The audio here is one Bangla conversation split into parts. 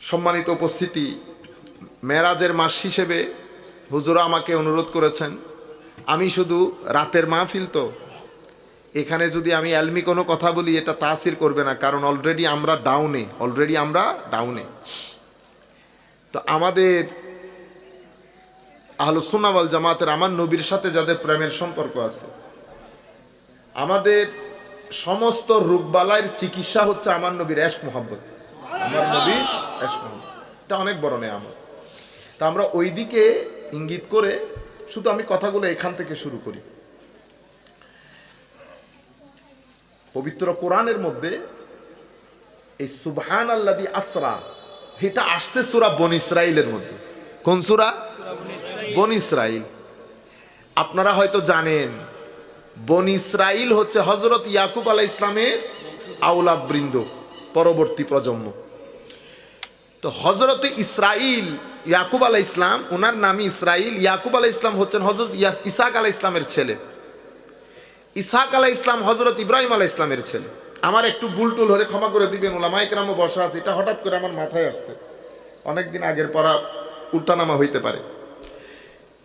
সম্মানিত উপস্থিতি, মেরাজের মাস হিসেবে হুজুরা আমাকে অনুরোধ করেছেন। আমি শুধু রাতের মাহফিল, তো এখানে যদি আমি এলমি কোনো কথা বলি এটা তাসির করবে না, কারণ অলরেডি আমরা ডাউনে। তো আমাদের আহলুস সুন্নাহ ওয়াল জামাতের আমার নবীর সাথে যাদের প্রেমের সম্পর্ক আছে, আমাদের সমস্ত রোগবালাইয়ের চিকিৎসা হচ্ছে আমার নবীর ইশক মুহাব্বত। আমার নবীর ইশক মুহাব্বত, এটা অনেক বড় নেয়ামত। তা আমরা ওই দিকে ইঙ্গিত করে শুধু আমি কথাগুলো এখান থেকে শুরু করি। পবিত্র কোরআনের মধ্যে এই সুবহানাল্লাযী আসরা, এটা আসছে সূরা বনী ইসরাঈলের মধ্যে। কোন সূরা? বনী ইসরাঈল। আপনারা হয়তো জানেন বনী ইসরাঈল হচ্ছে হযরত ইয়াকুব আলাইহিস সালামের আওলাদ বৃন্দ, পরবর্তী প্রজন্ম। তো হযরত ইসরাঈল, ইয়াকুব আলাইহিস সালাম, ওনার নামই ইসরাঈল। ইয়াকুব আলাইহিস সালাম হচ্ছেন হযরত ইসহাক আলাইহিস সালামের ছেলে। ইসহাক আলাইহিস সালাম হযরত ইব্রাহিম আলাইহিস সালামের ছেলে। আমার একটু ভুল টুল হলে ক্ষমা করে দিবেন, উলামায়ে কেরামও বসা আছে, এটা হঠাৎ করে আমার মাথায় আসছে, অনেকদিন আগের পড়া উল্টানামা হইতে পারে।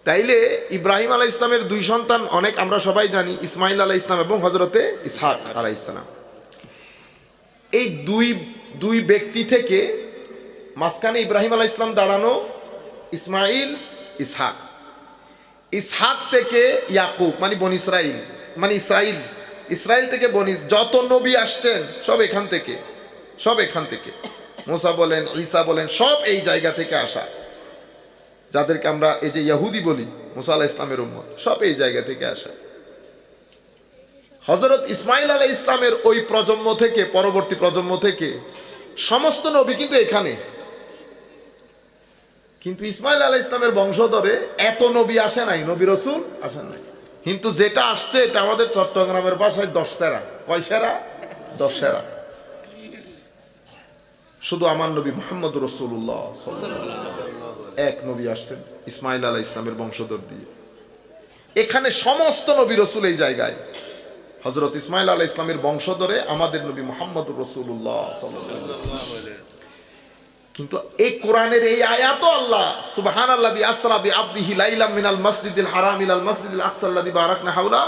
তাইলে ইব্রাহিম আলাইহিস সালামের দুই সন্তান অনেক আমরা সবাই জানি, ইসমাইল আলাইহিস সালাম এবং হযরতে ইসহাক আলাইহিস সালাম। এই দুই ব্যক্তি থেকে মাঝখানে ইব্রাহিম আলাইহিস সালাম দাঁড়ানো, ইসমাইল, ইসহাক। ইসহাক থেকে ইয়াকুব মানে বনী ইসরাঈল, মানে ইসরাইল থেকে বনী, যত নবী আসছেন সব এখান থেকে, মুসা বলেন, ঈসা বলেন, সব এই জায়গা থেকে আসা। যাদেরকে আমরা এই যে ইহুদি বলি, মুসা আলাইহিস ইসলামের উম্মত, সব এই জায়গা থেকে আসা। হযরত ইসমাইল আলাইহিস ইসলামের ওই প্রজন্ম থেকে, পরবর্তী প্রজন্ম থেকে সমস্ত নবী কিন্তু এখানে। কিন্তু ইসমাইল আলাইহিস ইসলামের বংশধরে এত নবী আসে নাই, নবী রাসূল আসেন নাই। কিন্তু যেটা আসছে এটা আমাদের চট্টগ্রামের ভাষায় 10 সেরা। কয় সেরা? 10 সেরা। শুধু আমার নবী মুহাম্মদ রাসূলুল্লাহ এক নবী আসছেন ইসমাইল আলাইহিস ইসলামের বংশধর দিয়ে। এখানে সমস্ত নবী রাসূল এই জায়গায়। হযরত ইসমাইল আলাইহিস ইসলামের বংশধরে আমাদের নবী মুহাম্মদ রাসূলুল্লাহ সাল্লাল্লাহু আলাইহি ওয়াসাল্লাম। কিন্তু এই কোরআনের এই আয়াতও আল্লাহ সুবহানাল্লাযী আসরা বিআবদিহি লাইলাম মিনাল মাসজিদিল হারাম ইলাল মাসজিদিল আকসা আল্লাযী বারাকনা হাওলা,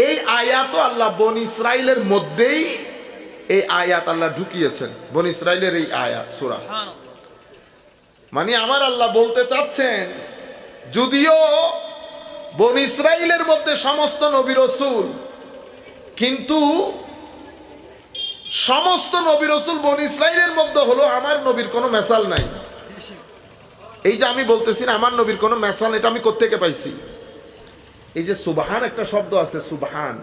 এই আয়াতও আল্লাহ বনী ইসরাঈলের মধ্যেই এই আয়াত আল্লাহ ঢুকিয়েছেন। বনী ইসরাঈলের এই আয়াত সূরা, মানে আমার আল্লাহ বলতে চাচ্ছেন যদিও বনী ইসরাঈলের মধ্যে সমস্ত নবী রাসূল, কিন্তু সমস্ত নবী রাসূল বনী ইসরাঈলের মধ্যে হলো আমার নবীর কোনো মেসাল নাই। এই যে আমি বলতেছি না আমার নবীর কোনো মেসাল, এটা আমি কোত্থেকে পাইছি? এই যে সুবহান একটা শব্দ আছে, সুবহান,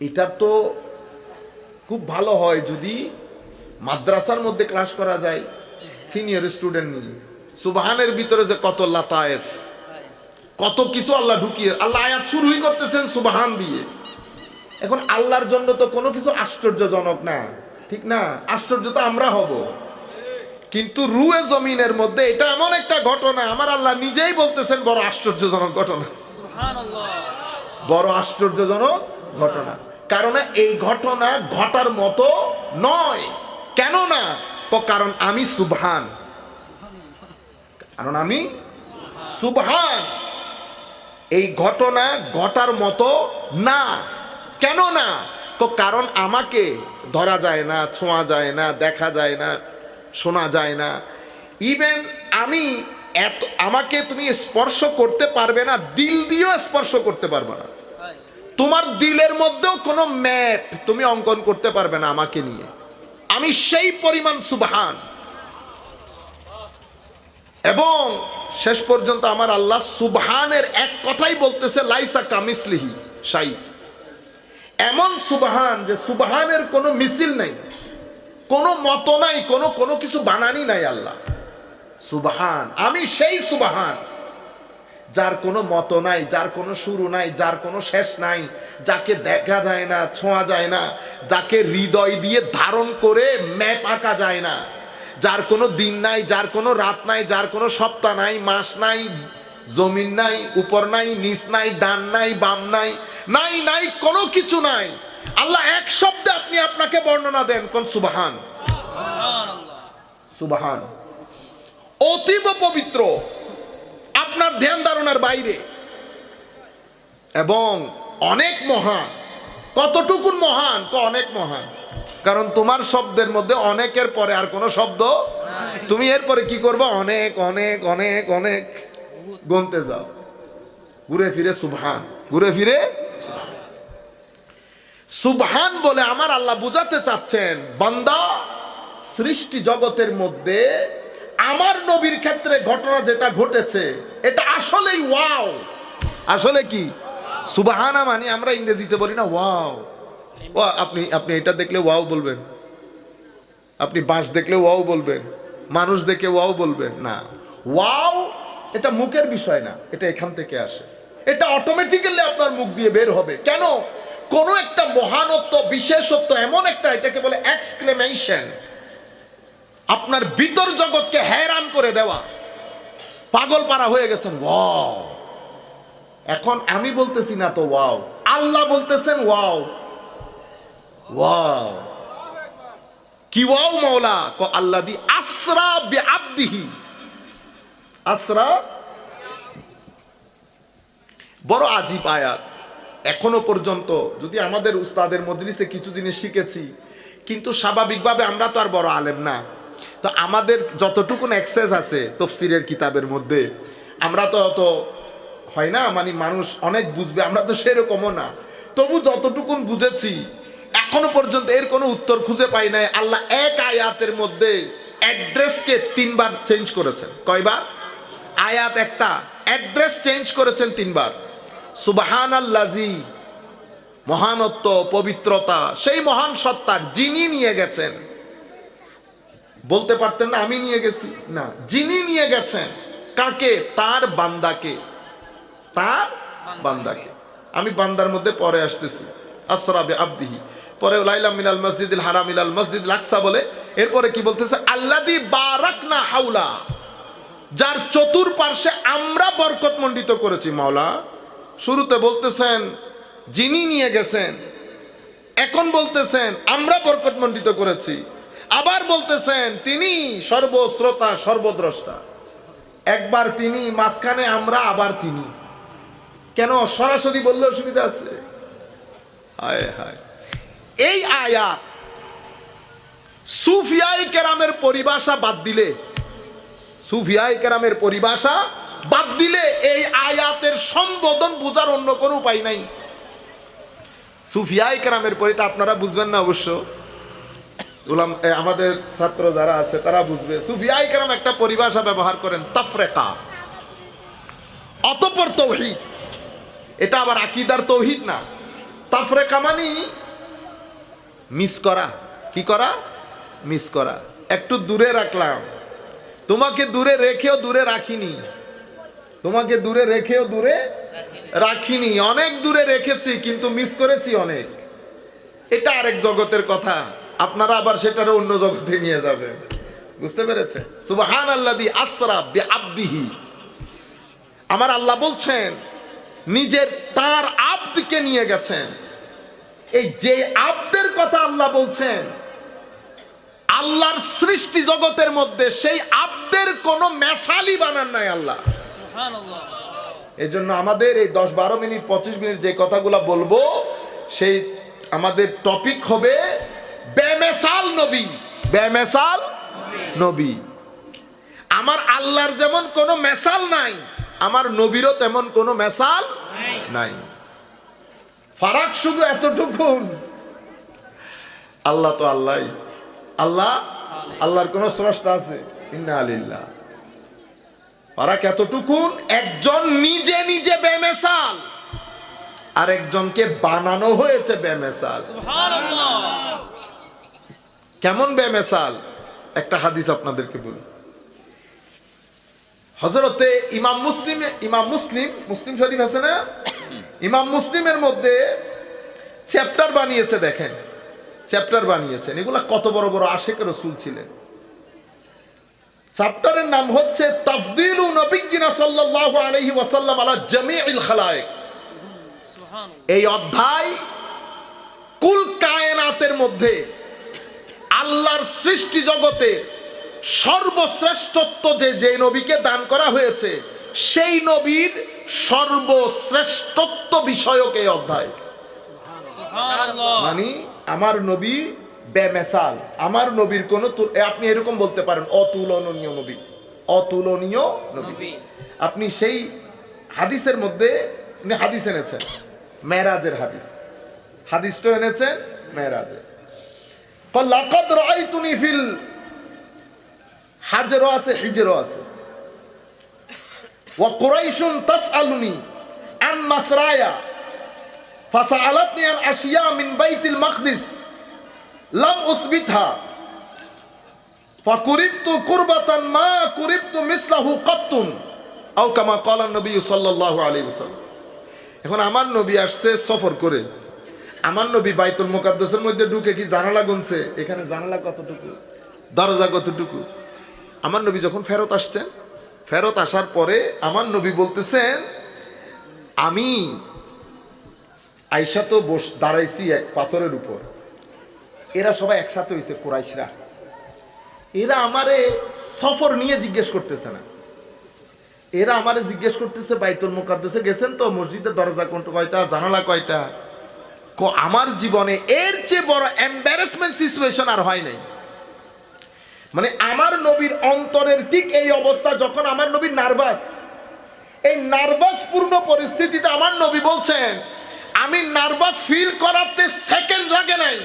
এটা তো খুব ভালো হয় যদি মাদ্রাসার মধ্যে ক্লাস করা যায় সিনিয়র স্টুডেন্ট নিয়ে। সুবহানের ভিতরে যে কত লাতায়েফ, কত কিছু আল্লাহ ঢুকিয়ে, আল্লাহ আয়াত শুরুই করতেছেন সুবহান দিয়ে। এখন আল্লাহর জন্য তো কোনো কিছু আশ্চর্যজনক না, ঠিক না? আশ্চর্য তো আমরা হব, কিন্তু রুয়ে জমিনের মধ্যে এটা এমন একটা ঘটনা, আমার আল্লাহ নিজেই বলতেছেন বড় আশ্চর্যজনক ঘটনা, বড় আশ্চর্যজনক ঘটনা। কারণ এই ঘটনা ঘটার মতো নয়। কেন না? কারণ আমি সুবহান, কারণ আমি সুবহান। এই ঘটনা ঘটার মতো না। কেন না? কারণ আমাকে ধরা যায় না, ছোঁয়া যায় না, দেখা যায় না, শোনা যায় না। ইভেন আমাকে তুমি স্পর্শ করতে পারবে না, দিল দিয়েও স্পর্শ করতে পারবে না। তোমার দিলের মধ্যেও কোনো ম্যাপ তুমি অঙ্কন করতে পারবে না আমাকে নিয়ে। আমি সেই পরিমাণ সুবহান। এবং শেষ পর্যন্ত আমার আল্লাহ সুবহানের এক কথাই বলতেছে, লাইসা কামিসলিহি শাই। এমন সুবহান যে সুবহানের কোনো মিছিল নাই, কোনো মত নাই, কোনো কিছু বানানি নাই। আল্লাহ সুবহান, আমি সেই সুবহান যার কোনো মত নাই, যার কোনো শুরু নাই, যার কোনো শেষ নাই, যাকে দেখা যায় না, ছোঁয়া যায় না, যাকে হৃদয় দিয়ে ধারণ করে ম্যাপ আঁকা যায় না, যার কোনো দিন নাই, যার কোনো রাত নাই, যার কোনো সপ্তাহ নাই, মাস নাই, জমিন নাই, উপর নাই, নিচ নাই, ডান নাই, বাম নাই, নাই কোনো কিছু নাই। আল্লাহ এক শব্দে আপনাকে বর্ণনা দেন, কোন সুবহান। সুবহান, অতীব পবিত্র, আপনার ধ্যান ধারণার বাইরে এবং অনেক মহান। কতটুকুন মহান? অনেক মহান। কারণ তোমার শব্দের মধ্যে অনেকের পরে আর কোনো শব্দ, তুমি এরপরে কি করবে? অনেক অনেক অনেক অনেক গুনতে যাও, ঘুরে ফিরে সুবহান, ঘুরে ফিরে সুবহান বলে আমার আল্লাহ বুঝাতে চাচ্ছেন, বান্দা সৃষ্টি জগতের মধ্যে আমার নবীর ক্ষেত্রে ঘটনা যেটা ঘটেছে এটা আসলেই ওয়াও। আসলে কি? সুবহানা মানে আমরা ইংরেজিতে বলি না ওয়াও। আপনি আপনি এটা দেখলে ওয়াও বলবেন, আপনি বাঁশ দেখলে ওয়াও বলবেন, মানুষ দেখে ওয়াও বলবেন না। ওয়াও এটা মুখের বিষয় না, এটা এখান থেকে আসে, এটা অটোমেটিক্যালি আপনার মুখ দিয়ে বের হবে। কেন? কোন একটা মহানত্ব, বিশেষত্ব, এমন একটা, এটাকে বলে এক্সক্লেমেশন, আপনার ভিতর জগৎকে হয়রান করে দেওয়া, পাগল পারা হয়ে গেছেন ওয়াও। এখন আমি বলতেছি না তো ওয়াও, আল্লাহ বলতেছেন ওয়াও। ওয়াও কি ওয়াও মাওলা? আল্লাযী আসরা বিআবদিহি। আসরা বড় আজীব আয়াত। এখনো পর্যন্ত যদি আমাদের উস্তাদের মজলিসে কিছু জিনিস শিখেছি, কিন্তু স্বাভাবিকভাবে আমরা তো আর বড় আলেম না, তো আমাদের যতটুকুন অ্যাক্সেস আছে তাফসীরের কিতাবের মধ্যে, আমরা তো অত হয় না, মানে মানুষ অনেক বুঝবে, আমরা তো সেরকমও না। তবু যতটুকুন বুঝেছি এখনো পর্যন্ত এর কোনো উত্তর খুঁজে পাই নাই। আল্লাহ এক আয়াতের মধ্যে অ্যাড্রেসকে 3 বার চেঞ্জ করেছেন। কয়বার? আয়াত একটা, অ্যাড্রেস চেঞ্জ করেছেন 3 বার। সুবহানাল্লাযী, মহানত্ব, পবিত্রতা সেই মহান সত্তার, যিনি নিয়ে গেছেন। বলতে পারতেন না আমি নিয়ে গেছি, না, যিনি নিয়ে গেছেন। কাকে? তার বান্দাকে, তার বান্দাকে। আমি বান্দার মধ্যে পরে আসতেছি, আসরা বিআবদিহি, পরে লাইলা মিনাল মসজিদিল হারাম ইলাল মসজিদিল আকসা বলে, এরপরে কি বলতেছে? আল্লাযী বারাকনা হাওলা, যার চতুর্পার্শ্বে আমরা বরকতমণ্ডিত করেছি। মাওলা শুরুতে বলতেছেন যিনি নিয়ে গেছেন, এখন বলতেছেন আমরা বরকতমণ্ডিত করেছি, আবার বলতেছেন তিনি সর্বশ্রোতা সর্বদ্রষ্টা। একবার তিনি, মাঝখানে আমরা, আবার তিনি। কেন? সরাসরি বললে অসুবিধা আছে? হায় হায়। এই আয়াত সুফিয়ায়ে কেরামের পরিভাষা বাদ দিলে, সুফিয়ায়ে কেরামের পরিভাষা বাদ দিলে এই আয়াতের সম্বোধন বোঝার অন্য কোনো উপায় নাই। সুফিয়ায়ে কেরামের পরিটা আপনারা বুঝবেন না অবশ্য, আমাদের ছাত্র যারা আছে তারা বুঝবে। সুফিয়ায়ে কেরাম একটা পরিভাষা ব্যবহার করেন, তাফরিকা, অতঃপর তাওহীদ। এটা আবার আকীদার তাওহীদ না। তাফরিকা মানে মিস করা। কি করা? মিস করা। একটু দূরে রাখলাম, তোমাকে দূরে রেখেও দূরে রাখিনি, তোমাকে দূরে রেখেও দূরে রাখিনি, অনেক দূরে রেখেছি কিন্তু মিস করেছি অনেক। এটা আরেক জগতের কথা, আপনারা আবার সেটারও অন্য জগতে নিয়ে যাবেন। বুঝতে পেরেছেন? সুবহানাল্লাযী আসরা বিআবদিহি। আমার আল্লাহ বলছেন নিজের তার আব্দকে নিয়ে গেছেন। এই যে আব্দের কথা আল্লাহ বলছেন, আল্লাহর সৃষ্টি জগতের মধ্যে সেই আব্দের কোনো মেসালি বানান নাই আল্লাহ। সুবহানাল্লাহ। এজন্য আমাদের এই 10-12 মিনিট 25 মিনিট যে কথাগুলো বলবো, সেই আমাদের টপিক হবে বেমেসাল নবী। বেমেসাল নবী। আমার আল্লাহর যেমন কোনো মেসাল নাই, আমার নবীরও তেমন কোনো মেসাল নাই। ফারাক শুধু এতটুকু, আল্লাহ তো আল্লাহই। আল্লাহ, আল্লাহর কোন স্রষ্টা আছে? ইন্না লিল্লাহ। ফারাক এতটুকু, একজন নিজে নিজে বেমেসাল, আর একজনকে বানানো হয়েছে বেমেসাল। সুবহানাল্লাহ। কেমন বেমেসাল? একটা হাদিস আপনাদেরকে বলি। হযরতে ইমাম মুসলিম শরীফ আছে না, ইমাম মুসলিমের মধ্যে চ্যাপ্টার বানিয়েছে, দেখেন চ্যাপ্টার বানিয়েছেন। এগুলা কত বড় বড় আশিক রাসূল ছিলেন। চ্যাপ্টারের নাম হচ্ছে তাফদীলু নবিয়্যিনা সাল্লাল্লাহু আলাইহি ওয়াসাল্লাম আলা জামিইল খালায়েক। এই অধ্যায় কুল কায়নাতের মধ্যে আল্লাহর সৃষ্টি জগতের সর্বশ্রেষ্ঠত্ব যে নবীকে দান করা হয়েছে সেই নবীর সর্বশ্রেষ্ঠত্ব বিষয়ক এই অধ্যায়। মানে আমার নবী বেমেসাল, আমার নবীর কোন, আপনি এরকম বলতে পারেন অতুলনীয় নবী, অতুলনীয় নবী। আপনি সেই হাদিসের মধ্যে উনি হাদিস এনেছেন, মেরাজের হাদিস, হাদিসটা এনেছেন মেরাজের। লাকাদ রাআইতুনি ফিল হাজরও আছে, হিজরও আছে। ওয়া কুরাইশুন তাসআলুনি আন মাসরায়া ফাসআলাতনি আন আশিয়া মিন বাইতিল মাকদিস লাম উসবিতহা ফাকুরিবতু কুরবাতান মা কুরিবতু মিসলাহু কাত্তুন আও কামা ক্বালা নবী সাল্লাল্লাহু আলাইহি ওয়াসাল্লাম। এখন আমার নবী আসছে সফর করে, আমার নবী বাইতুল মুকাদ্দাসের মধ্যে ঢুকে কি জানালা গুনছে, এখানে জানালা কতটুকু, দরজা কতটুকু। আমার নবী যখন ফেরত আসছেন, ফেরত আসার পরে আমার নবী বলতেছেন, আমি আয়েশা তো দাঁড়াইছি এক পাথরের উপর, এরা সবাই একসাথে হয়েছে কুরাইশরা, এরা আমারে সফর নিয়ে জিজ্ঞেস করতেছে না, এরা আমারে জিজ্ঞেস করতেছে বাইতুল মুকাদ্দাসে গেছেন তো, মসজিদের দরজা কোনটা, কয়টা জানালা কয়টা। আমার জীবনে এর চেয়ে বড় এম্বারাসমেন্ট সিচুয়েশন আর হয় নাই। মানে আমার নবীর অন্তরের ঠিক এই অবস্থা, যখন আমার নবী নার্ভাস, এই নার্ভাস পূর্ণ পরিস্থিতিতে আমার নবী বলছেন, আমি নার্ভাস ফিল করাতে সেকেন্ড লাগে নাই,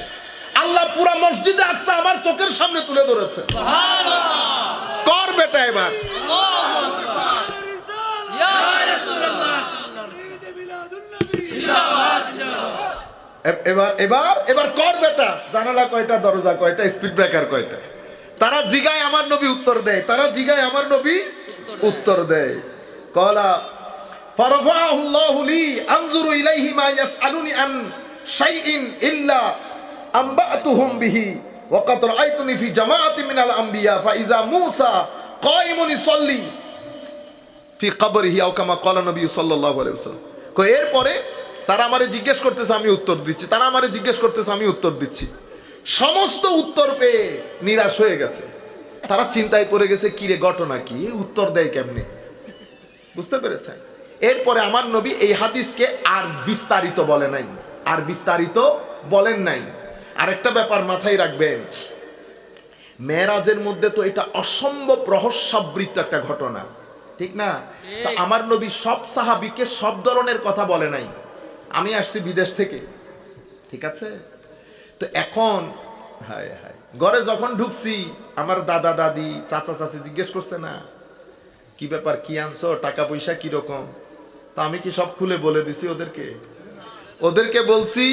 আল্লাহ পুরা মসজিদে আকসা আমার চোখের সামনে তুলে ধরেছে। সুবহানাল্লাহ। কর বেটা এবার, এবার এবার এবার কর বেটা, জানালা কয়টা, দরজা কয়টা, স্পিড ব্রেকার কয়টা। তারা জিগায় আমার নবী উত্তর দেয়, তারা জিগায় আমার নবী উত্তর দেয়। কলা ফারাফাহু আল্লাহু লি আনজুরু ইলাইহি মা ইয়াসআলুনি আন শাইইন ইল্লা আমবাতুহুম বিহি ওয়া কাদ রাআইতুনি ফি জামাআতি মিনাল আমবিয়া ফাইজা মূসা কায়িমুন ইসাল্লি ফি কবরিহি আও কামা ক্বালা নবী সাল্লাল্লাহু আলাইহি ওয়াসাল্লাম। এরপরে তারা আমারে জিজ্ঞেস করতেছে, আমি উত্তর দিচ্ছি, তারা আমারে জিজ্ঞেস করতেছে, আমি উত্তর দিচ্ছি। সমস্ত উত্তর পেয়ে নিরাশ হয়ে গেছে, তারা চিন্তায় পড়ে গেছে, কি রে ঘটনা কি, উত্তর দেয় কেমনে, বুঝতে পেরেছেন। এরপরে আমার নবী এই হাদিসকে আর বিস্তারিত বলে নাই, আর বিস্তারিত বলেন নাই। আরেকটা ব্যাপার মাথায় রাখবেন, মেরাজের মধ্যে তো এটা অসম্ভব রহস্যাবৃত একটা ঘটনা, ঠিক না? তো আমার নবী সব সাহাবীকে সব ধরনের কথা বলে নাই। আমি আসছি বিদেশ থেকে, ঠিক আছে, তো এখন হায় হায় ঘরে যখন ঢুকছি, আমার দাদা দাদি চাচা চাচি জিজ্ঞেস করছে না, কি ব্যাপার, কি আনছো, টাকা পয়সা কিরকম। তা আমি কি সব খুলে বলে দিছি ওদেরকে বলছি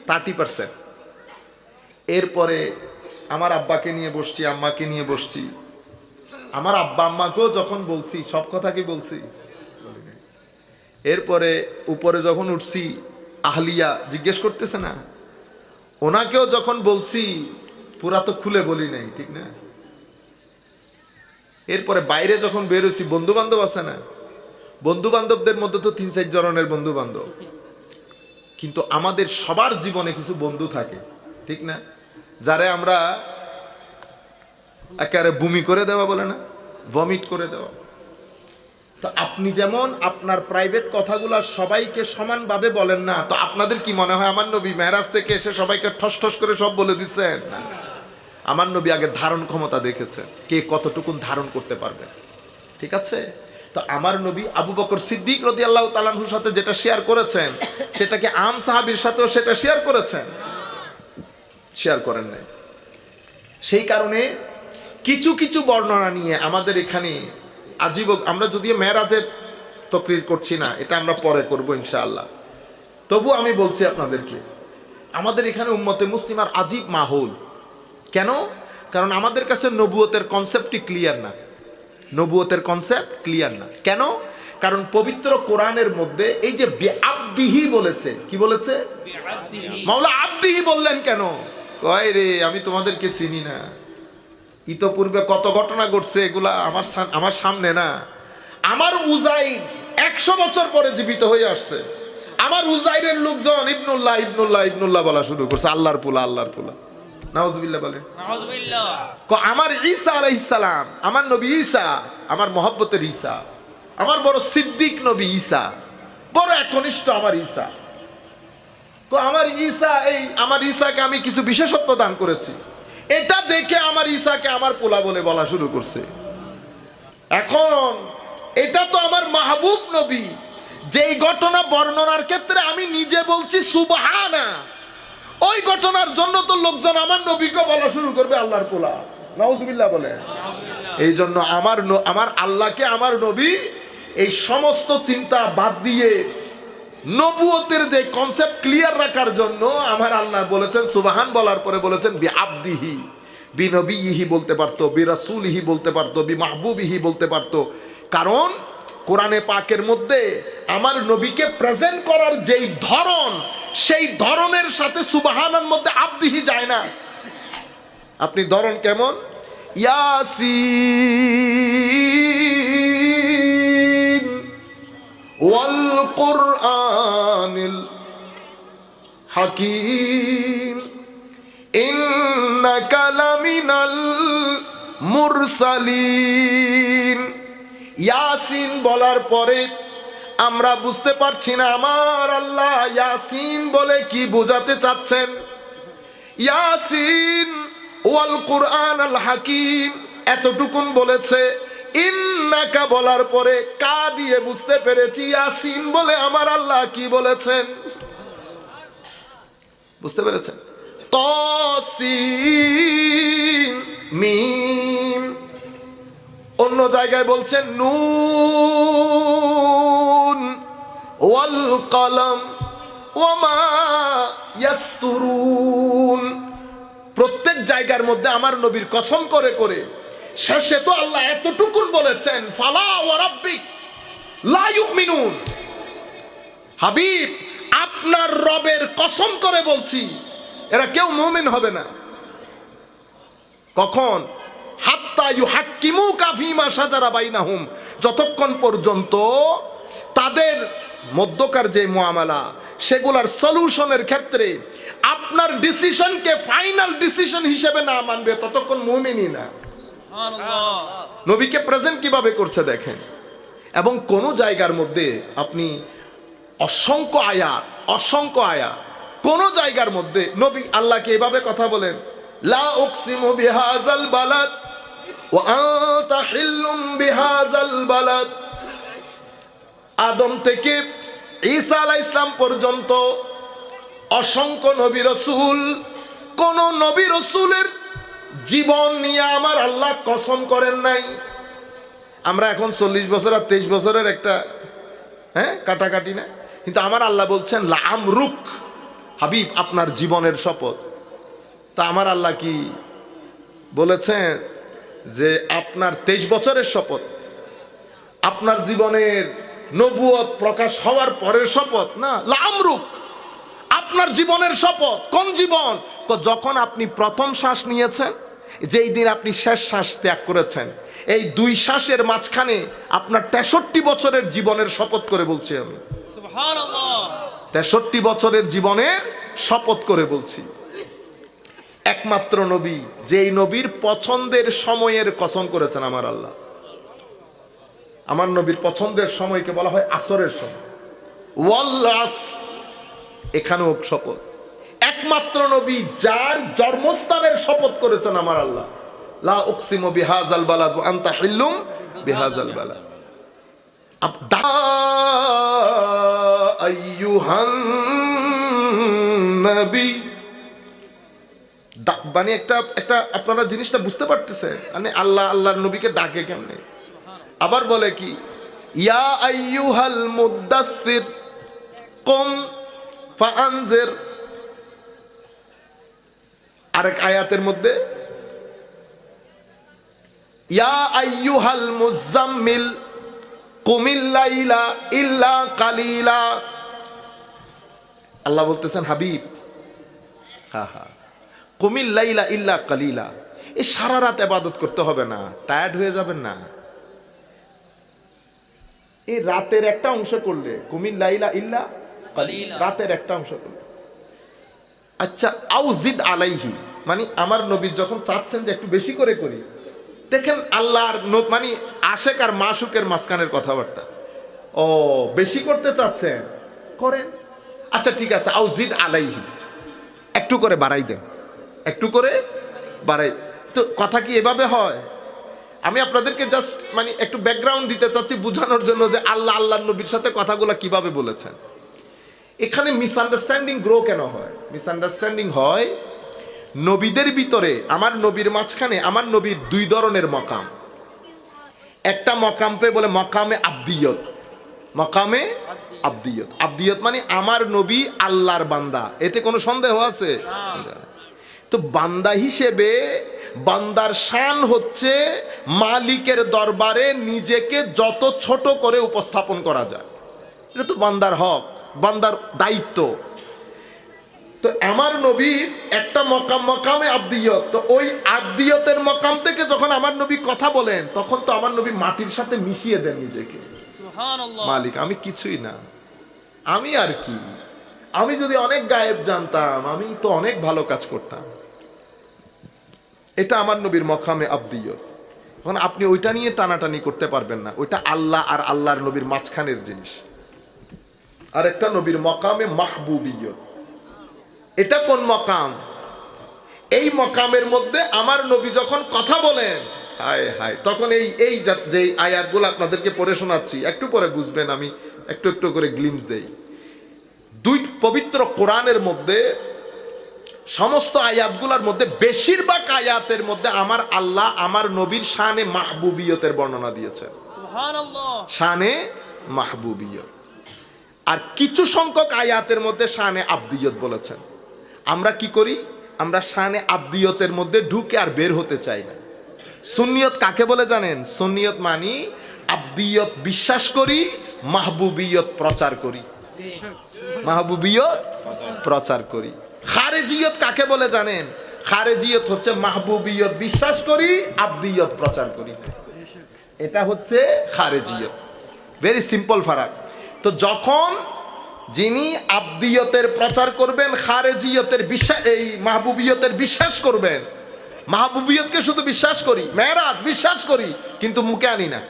30%। এরপরে আমার আব্বাকে নিয়ে বসছি, আম্মাকে নিয়ে বসছি, আমার আব্বা আম্মাকেও যখন বলছি সব কথা কি বলছি। এরপরে উপরে যখন উঠছি, আহলিয়া জিজ্ঞেস করতেছে না, ওনাকেও যখন বলছি পুরা তো খুলে বলি নাই, ঠিক না? এরপরে বাইরে যখন বের হয়েছি, বন্ধু বান্ধব আছে না, বন্ধু বান্ধবদের মধ্যে তো 3-4 ধরনের বন্ধু বান্ধব, কিন্তু আমাদের সবার জীবনে কিছু বন্ধু থাকে, ঠিক না, যারে আমরা একেবারে বমি করে দেওয়া বলে না, ভমিট করে দেওয়া। তো আপনি যেমন আপনার প্রাইভেট কথাগুলা সবাইকে সমানভাবে বলেন না, তো আপনাদের কি মনে হয় আমার নবী মেরাজ থেকে এসে সবাইকে ঠস ঠস করে সব বলে দিচ্ছেন? না, আমার নবী আগে ধারণ ক্ষমতা দেখেছেন, কে কতটুকুন ধারণ করতে পারবে, ঠিক আছে। তো আমার নবী আবু বকর সিদ্দিক রাদিয়াল্লাহু তাআলা আনহুর সাথে যেটা শেয়ার করেছেন, সেটাকে আম সাহাবীর সাথেও সেটা শেয়ার করেছেন? শেয়ার করেন নাই। সেই কারণে কিছু কিছু বর্ণনা নিয়ে আমাদের এখানে আজীব, আমরা যদিও মেরাজের তাকরীর করছি না, এটা আমরা পরে করব ইনশাআল্লাহ, তবু আমি বলছি আপনাদেরকে, আমাদের এখানে উম্মতে মুসলিমার আজীব মাহৌল। কেন? কারণ আমাদের কাছে নবুয়তের কনসেপ্টই ক্লিয়ার না, নবুয়তের কনসেপ্ট ক্লিয়ার না। কেন? কারণ পবিত্র কোরআনের মধ্যে এই যে বিআবদিহি বলেছে, কি বলেছে? মাওলা আবদিহি বললেন কেন? কয় রে আমি তোমাদেরকে চিনি না, ইতোপূর্বে কত ঘটনা ঘটছে, এগুলা আমার সামনে না। আমার উজাইর 100 বছর পরে জীবিত হয়ে আসছে, আমার উজাইরের লোকজন ইবনুল্লাহ ইবনুল্লাহ ইবনুল্লাহ বলা শুরু করছে, আল্লাহর পোলা আল্লাহর পোলা। নাউজুবিল্লাহ বলেন। নাউজুবিল্লাহ। আমার ঈসা আলাইহিস সালাম, আমার নবী ঈসা, আমার মহব্বতের ঈসা, আমার বড় সিদ্দিক নবী ঈসা, বড় একনিষ্ঠ আমার ঈসা। তো আমার ঈসা, এই আমার ঈসাকে আমি কিছু বিশেষত্ব দান করেছি, এটা দেখে আমার ঈসাকে আমার পোলা বলে বলা শুরু করছে। এখন এটা তো আমার মাহবুব নবী, যেই ঘটনা বর্ণনার ক্ষেত্রে আমি নিজে বলছি সুবহানা, ওই ঘটনার জন্য তো লোকজন আমার নবীকে বলা শুরু করবে আল্লাহর পোলা। নাউজুবিল্লাহ বলে। এই জন্য আমার আল্লাহকে আমার নবী এই সমস্ত চিন্তা বাদ দিয়ে নবুয়তের যে কনসেপ্ট ক্লিয়ার রাখার জন্য আমার আল্লাহ বলেছেন সুবহান, বলার পরে বলেছেন বি আবদিহি, বি নবিহি বলতে পারতো, বি রাসূলিহি বলতে পারতো, বি মাহবুবিহি বলতে পারতো। কারণ কোরআনে পাকের মধ্যে আমার নবীকে প্রেজেন্ট করার যেই ধরন, সেই ধরনের সাথে সুবহানার মধ্যে আবদিহি যায় না। আপনি ধরন কেমন, ইয়াসিন ওয়াল কুরআনিল হাকীম ইন্নাকা লামিনাল মুরসালিন। ইয়াসিন বলার পরে আমরা বুঝতে পারছি না আমার আল্লাহ ইয়াসিন বলে কি বোঝাতে চাচ্ছেন। ইয়াসিন ওয়াল কুরআন আল হাকিম এতটুকুন বলেছে, ইন্নাকা বলার পরে কা দিয়ে বুঝতে পেরেছি ইয়াসিন বলে আমার আল্লাহ কি বলেছেন। বুঝতে পেরেছেন? তসিন মিম। অন্য জায়গায় বলছেন নুন ওয়াল কলম ওমা ইয়াসতুরুন। প্রত্যেক জায়গার মধ্যে আমার নবীর কসম করে করে শেষে তো আল্লাহ এতটুকুন বলেছেন ফালা ওয়া রাব্বিক লা ইউমিনুন। হাবিব, আপনার রবের কসম করে বলছি এরা কেউ মুমিন হবে না। কখন? হাত্তা ইউহাক্কিমুকা ফীমা শাজারা বাইনাহুম, যতক্ষণ পর্যন্ত তাদের মধ্যকার যে মুআমালা সেগুলার সলিউশনের ক্ষেত্রে আপনার ডিসিশনকে ফাইনাল ডিসিশন হিসেবে না মানবে ততক্ষণ মুমিনই না। সুবহানাল্লাহ। নবীকে প্রেজেন্ট কিভাবে করছে দেখেন। এবং কোন জায়গার মধ্যে আপনি অসংখ্য আয়াত কোন জায়গার মধ্যে নবী আল্লাহকে এভাবে কথা বলেন, লা উকসিমু বিহাযাল বালাদ ওয়া আনতা হিল্লুম বিহাযাল বালাদ। আদম থেকে ঈসা আলাইহিস সালাম পর্যন্ত অসংখ্য নবী রাসূল, কোন নবী রাসূলের জীবন নিয়ে আমার আল্লাহ কসম করেন নাই। আমরা এখন 40 বছর আর 23 বছরের একটা কাটাকাটি না, কিন্তু আমার আল্লাহ বলছেন লা আমরুক, হাবিব আপনার জীবনের শপথ। তা আমার আল্লাহ কি বলেছেন যে আপনার 23 বছরের শপথ, আপনার জীবনের নবুয়ত প্রকাশ হওয়ার পরের শপথ না, লা আমরুক আপনার জীবনের শপথ। কোন জীবন? তো যখন আপনি প্রথম শ্বাস নিয়েছেন, যেই দিন আপনি শেষ শ্বাস ত্যাগ করেছেন, এই 2 শ্বাসের মাঝখানে আপনার 63 বছরের জীবনের শপথ করে বলছি আমি। সুবহানাল্লাহ। 63 বছরের জীবনের শপথ করে বলছি। একমাত্র নবী যেই নবীর পছন্দের সময়ের কসম করেছেন আমার আল্লাহ। আমার নবীর পছন্দের সময়কে বলা হয় আসরের সময়, ওয়াল আসর, এখানেও শপথ। একমাত্র নবী যার জন্মস্থানের শপথ করেছেন আমার আল্লাহ, লা উকসিমু বিহাযাল বালাদ ওয়া আনতা হিল্লুম বিহাযাল বালাদ। আইয়ুহান নবী, মানে একটা আপনারা জিনিসটা বুঝতে পারতেছেন, মানে আল্লাহর নবীকে ডাকে কেমনে। আবার বলে কি, ইয়া আইয়ুহাল মুদ্দাসসির কুম ফাআনজির। আরেক আয়াতের মধ্যে ইয়া আইয়ুহাল মুজাম্মিল কুমিল লাইলা ইল্লা কালিলা। আল্লাহ বলতেছেন হাবিব, কুমিল লাইলা ইল্লা কালিলা, এই সারা রাত ইবাদত করতে হবে না, টায়ার্ড হয়ে যাবেন না। এই রাতের একটা অংশ করলে, কুমিল লাইলা ইল্লা কালিলা, রাতের একটা অংশ করলে। আচ্ছা, আউজিদ আলাইহি, মানে আমার নবী যখন চাচ্ছেন যে একটু বেশি করে করি, দেখেন আল্লাহর মানে আশেক আর মাসুকের মাঝখানের কথাবার্তা। ও বেশি করতে চাচ্ছেন, করেন, আচ্ছা ঠিক আছে, আউজিদ আলাইহি, একটু করে বাড়াই দেন, একটু করে বাড়াই। তো কথা কি এভাবে হয়? আমি আপনাদেরকে জাস্ট মানে একটু ব্যাকগ্রাউন্ড দিতে চাচ্ছি বোঝানোর জন্য যে আল্লাহ আল্লাহর নবীর সাথে কথাগুলো কিভাবে বলেছেন। এখানে মিসআন্ডারস্ট্যান্ডিং গ্রো কেন হয়? মিসআন্ডারস্ট্যান্ডিং হয় নবীদের ভিতরে, আমার নবীর মাঝখানে আমার নবীর দুই ধরনের মকাম। একটা মকাম পে বলে মকামে আব্দিয়ত, মকামে আব্দিয়ত। আব্দিয়ত মানে আমার নবী আল্লাহর বান্দা, এতে কোনো সন্দেহ আছে? তো বান্দা হিসেবে বান্দার শান হচ্ছে মালিকের দরবারে নিজেকে যত ছোট করে উপস্থাপন করা যায়, এটা তো বান্দার হক, বান্দার দায়িত্ব। তো আমার নবীর একটা মকাম, মকামে আব্দিয়ত। তো ওই আব্দিয়তের মকাম থেকে যখন আমার নবী কথা বলেন, তখন তো আমার নবী মাটির সাথে মিশিয়ে দেন নিজেকে। সুবহানাল্লাহ। মালিক আমি কিছুই না, আমি আর কি, আমি যদি অনেক গায়েব জানতাম, আমি তো অনেক ভালো কাজ করতাম। এটা আমার নবীর মকামে আব্দিয়ত। এখন আপনি ওইটা নিয়ে টানাটানি করতে পারবেন না, ওইটা আল্লাহ আর আল্লাহর নবীর মাঝখানের জিনিস। আর একটা নবীর মকামে মাহবুবিয়ত। এটা কোন মকাম? এই মকামের মধ্যে আমার নবী যখন কথা বলেন, হায় হায়, তখন এই যে আয়াতগুলো আপনাদেরকে পড়ে শোনাচ্ছি, একটু পরে বুঝবেন, আমি একটু একটু করে গ্লিমস দেই। দুই পবিত্র কোরআনের মধ্যে সমস্ত আয়াতগুলোর মধ্যে বেশিরভাগ আয়াতের মধ্যে আমার আল্লাহ আমার নবীর শানে মাহবুবিয়তের বর্ণনা দিয়েছেন। সুবহানাল্লাহ। শানে মাহবুবিয়ত। আর কিছু সংখ্যক আয়াতের মধ্যে শানে আব্দিয়ত বলেছেন। আমরা কি করি? আমরা শানে আব্দিয়তের মধ্যে ঢুকে আর বের হতে চাই না। সুন্নিয়ত কাকে বলে জানেন? সুন্নিয়ত মানি আব্দিয়ত বিশ্বাস করি, মাহবুবিয়ত প্রচার করি, মাহবুবিয়ত প্রচার করি। খারেজিয়ত কাকে বলে জানেন? খারেজিয়ত হচ্ছে মাহবুবিয়ত বিশ্বাস করি, আব্দিয়ত প্রচার করি, এটা হচ্ছে খারেজিয়ত। ভেরি সিম্পল ফারাক। তো যখন যিনি আব্দিয়তের প্রচার করবেন, খারেজিয়তের বিশ্বাস, এই মাহবুবিয়তের বিশ্বাস করবেন। মাহবুবিয়তকে শুধু বিশ্বাস করি, মেরাজ বিশ্বাস করি, কিন্তু মুখে আনি না,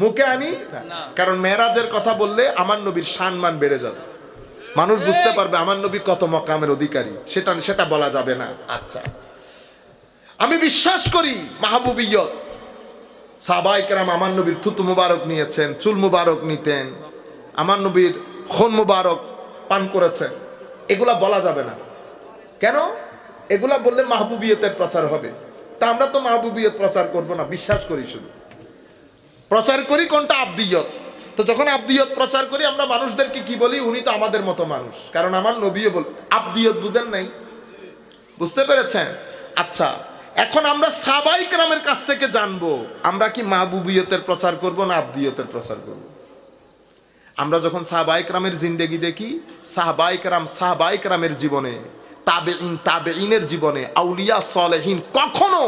মুখে আনি না। কারণ মেরাজের কথা বললে আমার নবীর সম্মান বেড়ে যাবে, মানুষ বুঝতে পারবে আমার নবী কত মকামের অধিকারী, সেটা বলা যাবে না। আচ্ছা, আমি বিশ্বাস করি মাহবুবিয়ত। সাহাবায়ে কেরাম আমার নবীর থুতু মুবারক নিয়েছেন, চুল মুবারক নিতেন, আমার নবীর খুন মুবারক পান করেছেন, এগুলা বলা যাবে না। কেন? এগুলা বললে মাহবুবিয়তের প্রচার হবে। তা আমরা তো মাহবুবিয়ত প্রচার করব না, বিশ্বাস করি, শুধু প্রচার করি কোনটা? আব্দিয়ত। তো যখন আব্দিয়ত প্রচার করি, আমরা মানুষদেরকে কি বলি? উনি তো আমাদের মতো মানুষ, কারণ আমার নবীও বল। আব্দিয়ত বুঝেন নাই? বুঝতে পেরেছেন? আচ্ছা, এখন আমরা সাহাবায়ে কেরামের কাছ থেকে জানবো, আমরা কি মাহবুবিয়তের প্রচার করব না আব্দিয়তের প্রচার করব? আমরা যখন সাহাবায়ে কেরামের জিন্দেগি দেখি, সাহাবায়ে কেরামের জীবনে, তাবেঈনের জীবনে, আউলিয়া সালেহিন কখনো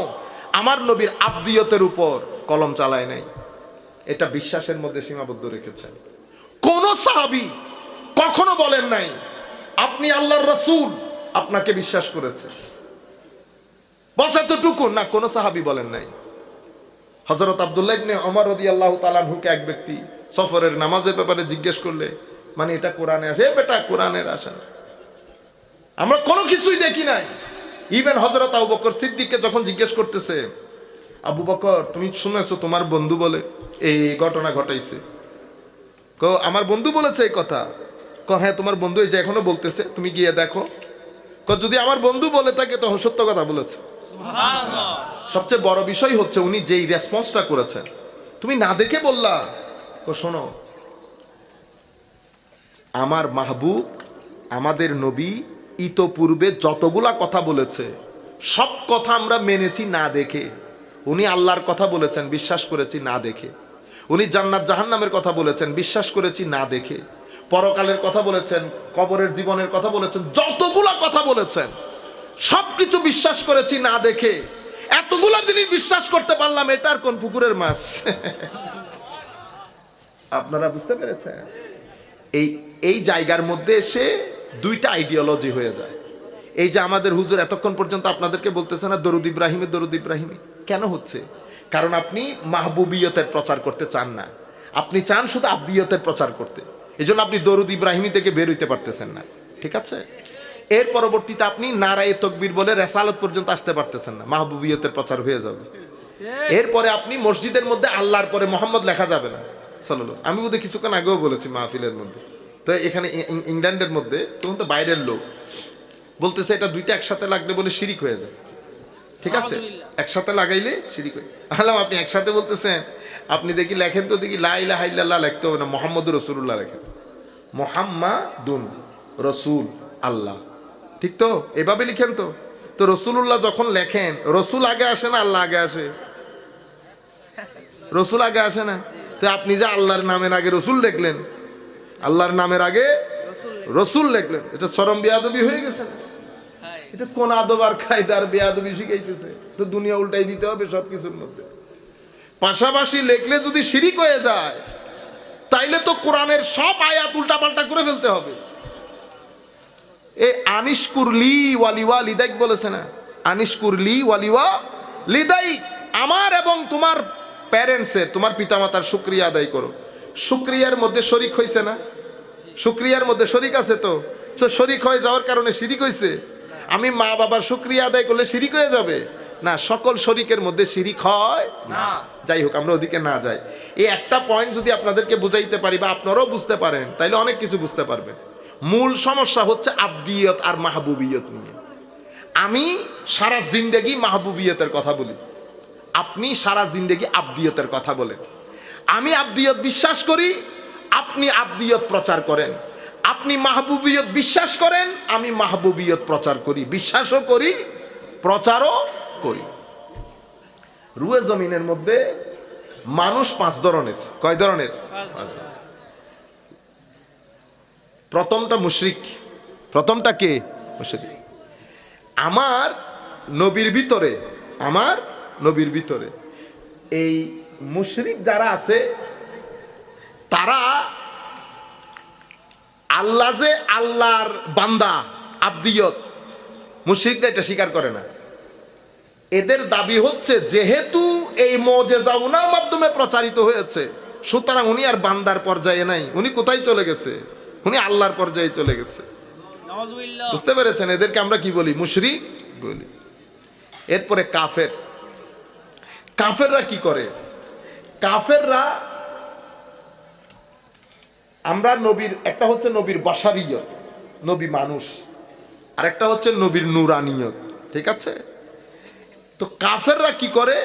আমার নবীর আব্দিয়তের উপর কলম চালায় নাই। এটা বিশ্বাসের মধ্যে সীমাবদ্ধ রেখেছেন। কোন সাহাবী কখনো বলেন নাই আপনি আল্লাহর রাসূল, আপনাকে বিশ্বাস করেছে, বস এতটুকু না, কোন সাহাবী বলেন নাই। হযরত আব্দুল্লাহ ইবনে ওমর রাদিয়াল্লাহু তাআলা আনহুকে এক ব্যক্তি সফরের নামাজের ব্যাপারে জিজ্ঞেস করলে, মানে এটা কোরআনে আসে? বেটা কোরআনের আসে না, আমরা কোনো কিছুই দেখি নাই। ইভেন হযরত আবু বকর সিদ্দিককে যখন জিজ্ঞেস করতেছে, আবু বকর তুমি শুনেছো তোমার বন্ধু বলে এই ঘটনা ঘটাইছে? আমার বন্ধু বলেছে এই কথা। হ্যাঁ, তোমার বন্ধু এই যে এখনো বলতেছে, তুমি গিয়ে দেখো। যদি আমার বন্ধু বলে থাকে তো সত্য কথা বলেছে। সুবহানাল্লাহ। সবচেয়ে বড় বিষয় হচ্ছে উনি যেই রেসপন্সটা করেছেন, তুমি না দেখে বললা। শোনো, আমার মাহবুব, আমাদের নবী ইতোপূর্বে যতগুলা কথা বলেছে সব কথা আমরা মেনেছি না দেখে। উনি আল্লাহর কথা বলেছেন, বিশ্বাস করেছি না দেখে। উনি জান্নাত জাহান্নামের কথা বলেছেন, বিশ্বাস করেছি না দেখে। পরকালের কথা বলেছেন, কবরের জীবনের কথা বলেছেন, যতগুলা কথা বলেছেন সবকিছু বিশ্বাস করেছি না দেখে। এতগুলা জিনিস বিশ্বাস করতে পারলাম, এটার কোন পুকুরের মাছ? আপনারা বুঝতে পেরেছেন? এই জায়গার মধ্যে এসে দুইটা আইডিওলজি হয়ে যায়। এই যে আমাদের হুজুর এতক্ষণ পর্যন্ত আপনাদেরকে বলতেছে না দরুদ ইব্রাহিমে দরুদ ইব্রাহিমে, কেন হচ্ছে? কারণ আপনি মাহবুবিয়তের প্রচার করতে চান না, আপনি চান শুধু আব্দিয়তের প্রচার করতে। এই জন্য আপনি দরুদ ইব্রাহিমি থেকে বের হইতে পারতেছেন না, ঠিক আছে? এর পরবর্তীতে আপনি নারায়ে তকবীর বলে রেসালত পর্যন্ত আসতে পারতেছেন না, মাহবুবিয়তের প্রচার হয়ে যাবে। এরপরে আপনি মসজিদের মধ্যে আল্লাহর পরে মোহাম্মদ লেখা যাবে না সাল্লাল্লাহু। আমি ওদের কিছুক্ষণ আগেও বলেছি মাহফিলের মধ্যে, তো এখানে ইংল্যান্ডের মধ্যে তখন তো বাইরের লোক বলতেছে এটা দুইটা একসাথে লাগলে বলে শিরিক হয়ে যায়, ঠিক আছে? একসাথে লাগাইলে শিরিক হয়ে। আলাম আপনি একসাথে বলতেছেন, আপনি দেখি লেখেন তো দেখি লা ইলাহা ইল্লাল্লাহ লিখতে হবে না, মুহাম্মদুর রাসূলুল্লাহ লেখেন, মুহাম্মাদুন রাসূল আল্লাহ, ঠিক তো? এভাবে লিখেন তো। তো রাসূলুল্লাহ যখন লেখেন, রাসূল আগে আসে না আল্লাহ আগে আসে? রাসূল আগে আসে না? তো আপনি যে আল্লাহর নামের আগে রাসূল লিখলেন, আল্লাহর নামের আগে রাসূল লিখলেন, এটা চরম বেয়াদবি হয়ে গেছে না? এটা কোন আদব আর কায়দার বেয়াদবি শিখাইতেছে? তো দুনিয়া উল্টাই দিতে হবে সবকিছুর মধ্যে। পাশাপাশি লেখলে যদি শিরিক হয়ে যায়, তাইলে তো কোরআনের সব আয়াত উল্টাপাল্টা করে ফেলতে হবে। এই আনিশকুরলি ওয়ালিওয়া লিদাইক বলেছে না, আনিশকুরলি ওয়ালিওয়া লিদাইক, আমার এবং তোমার প্যারেন্টসের, তোমার পিতামাতার শুকরিয়া আদায় করো। শুকরিয়ার মধ্যে শরিক হইছে না? শুকরিয়ার মধ্যে শরিক আছে তো, তো শরিক হয়ে যাওয়ার কারণে শিরিক হইছে। আমি মা বাবার শুকরিয়া আদায় করলে শিরিক হয়ে যাবে না, সকল শরিকের মধ্যে শিরিক হয় না। যাই হোক, আমরা ওদিকে না যাই। এই একটা পয়েন্ট যদি আপনাদেরকে বুঝাইতে পারি বা আপনারাও বুঝতে পারেন, তাইলে অনেক কিছু বুঝতে পারবেন। মূল সমস্যা হচ্ছে আব্দিয়ত আর মাহবুবিয়ত নিয়ে। আমি সারা জিন্দেগি মাহবুবিয়তের কথা বলি, আপনি সারা জিন্দেগি আব্দিয়তের কথা বলেন। আমি আব্দিয়ত বিশ্বাস করি, আপনি আব্দিয়ত প্রচার করেন। আপনি মাহবুবিয়ত বিশ্বাস করেন, আমি মাহবুবিয়ত প্রচার করি, বিশ্বাসও করি, প্রচারও করি। রুয়ে জমিনের মধ্যে মানুষ 5 ধরনের। কয় ধরনের? প্রথমটা মুশরিক। প্রথমটা কে? মুশরিক। আমার নবীর ভিতরে, আমার নবীর ভিতরে এই মুশরিক যারা আছে, তারা আল্লাহ যে আল্লাহর বান্দা, আব্দিয়ত, মুশরিকরা এটা স্বীকার করে না। এদের দাবি হচ্ছে যেহেতু এই মুজিজা উনার মাধ্যমে প্রচারিত হয়েছে, সুতরাং উনি আর বান্দার পর্যায়ে নাই, উনি কোথায় চলে গেছে? উনি আল্লাহর পর্যায়ে চলে গেছে। বুঝতে পেরেছেন? এদেরকে আমরা কি বলি? মুশরিক বলি। এরপরে কাফের। কাফেররা কি করে? কাফেররা, আমরা নবীর, একটা হচ্ছে নবীর বাশারিয়ত, নবী মানুষ, আর একটা হচ্ছে নবীর নুরানিয়ত, ঠিক আছে? তো কাফেররা কি করে?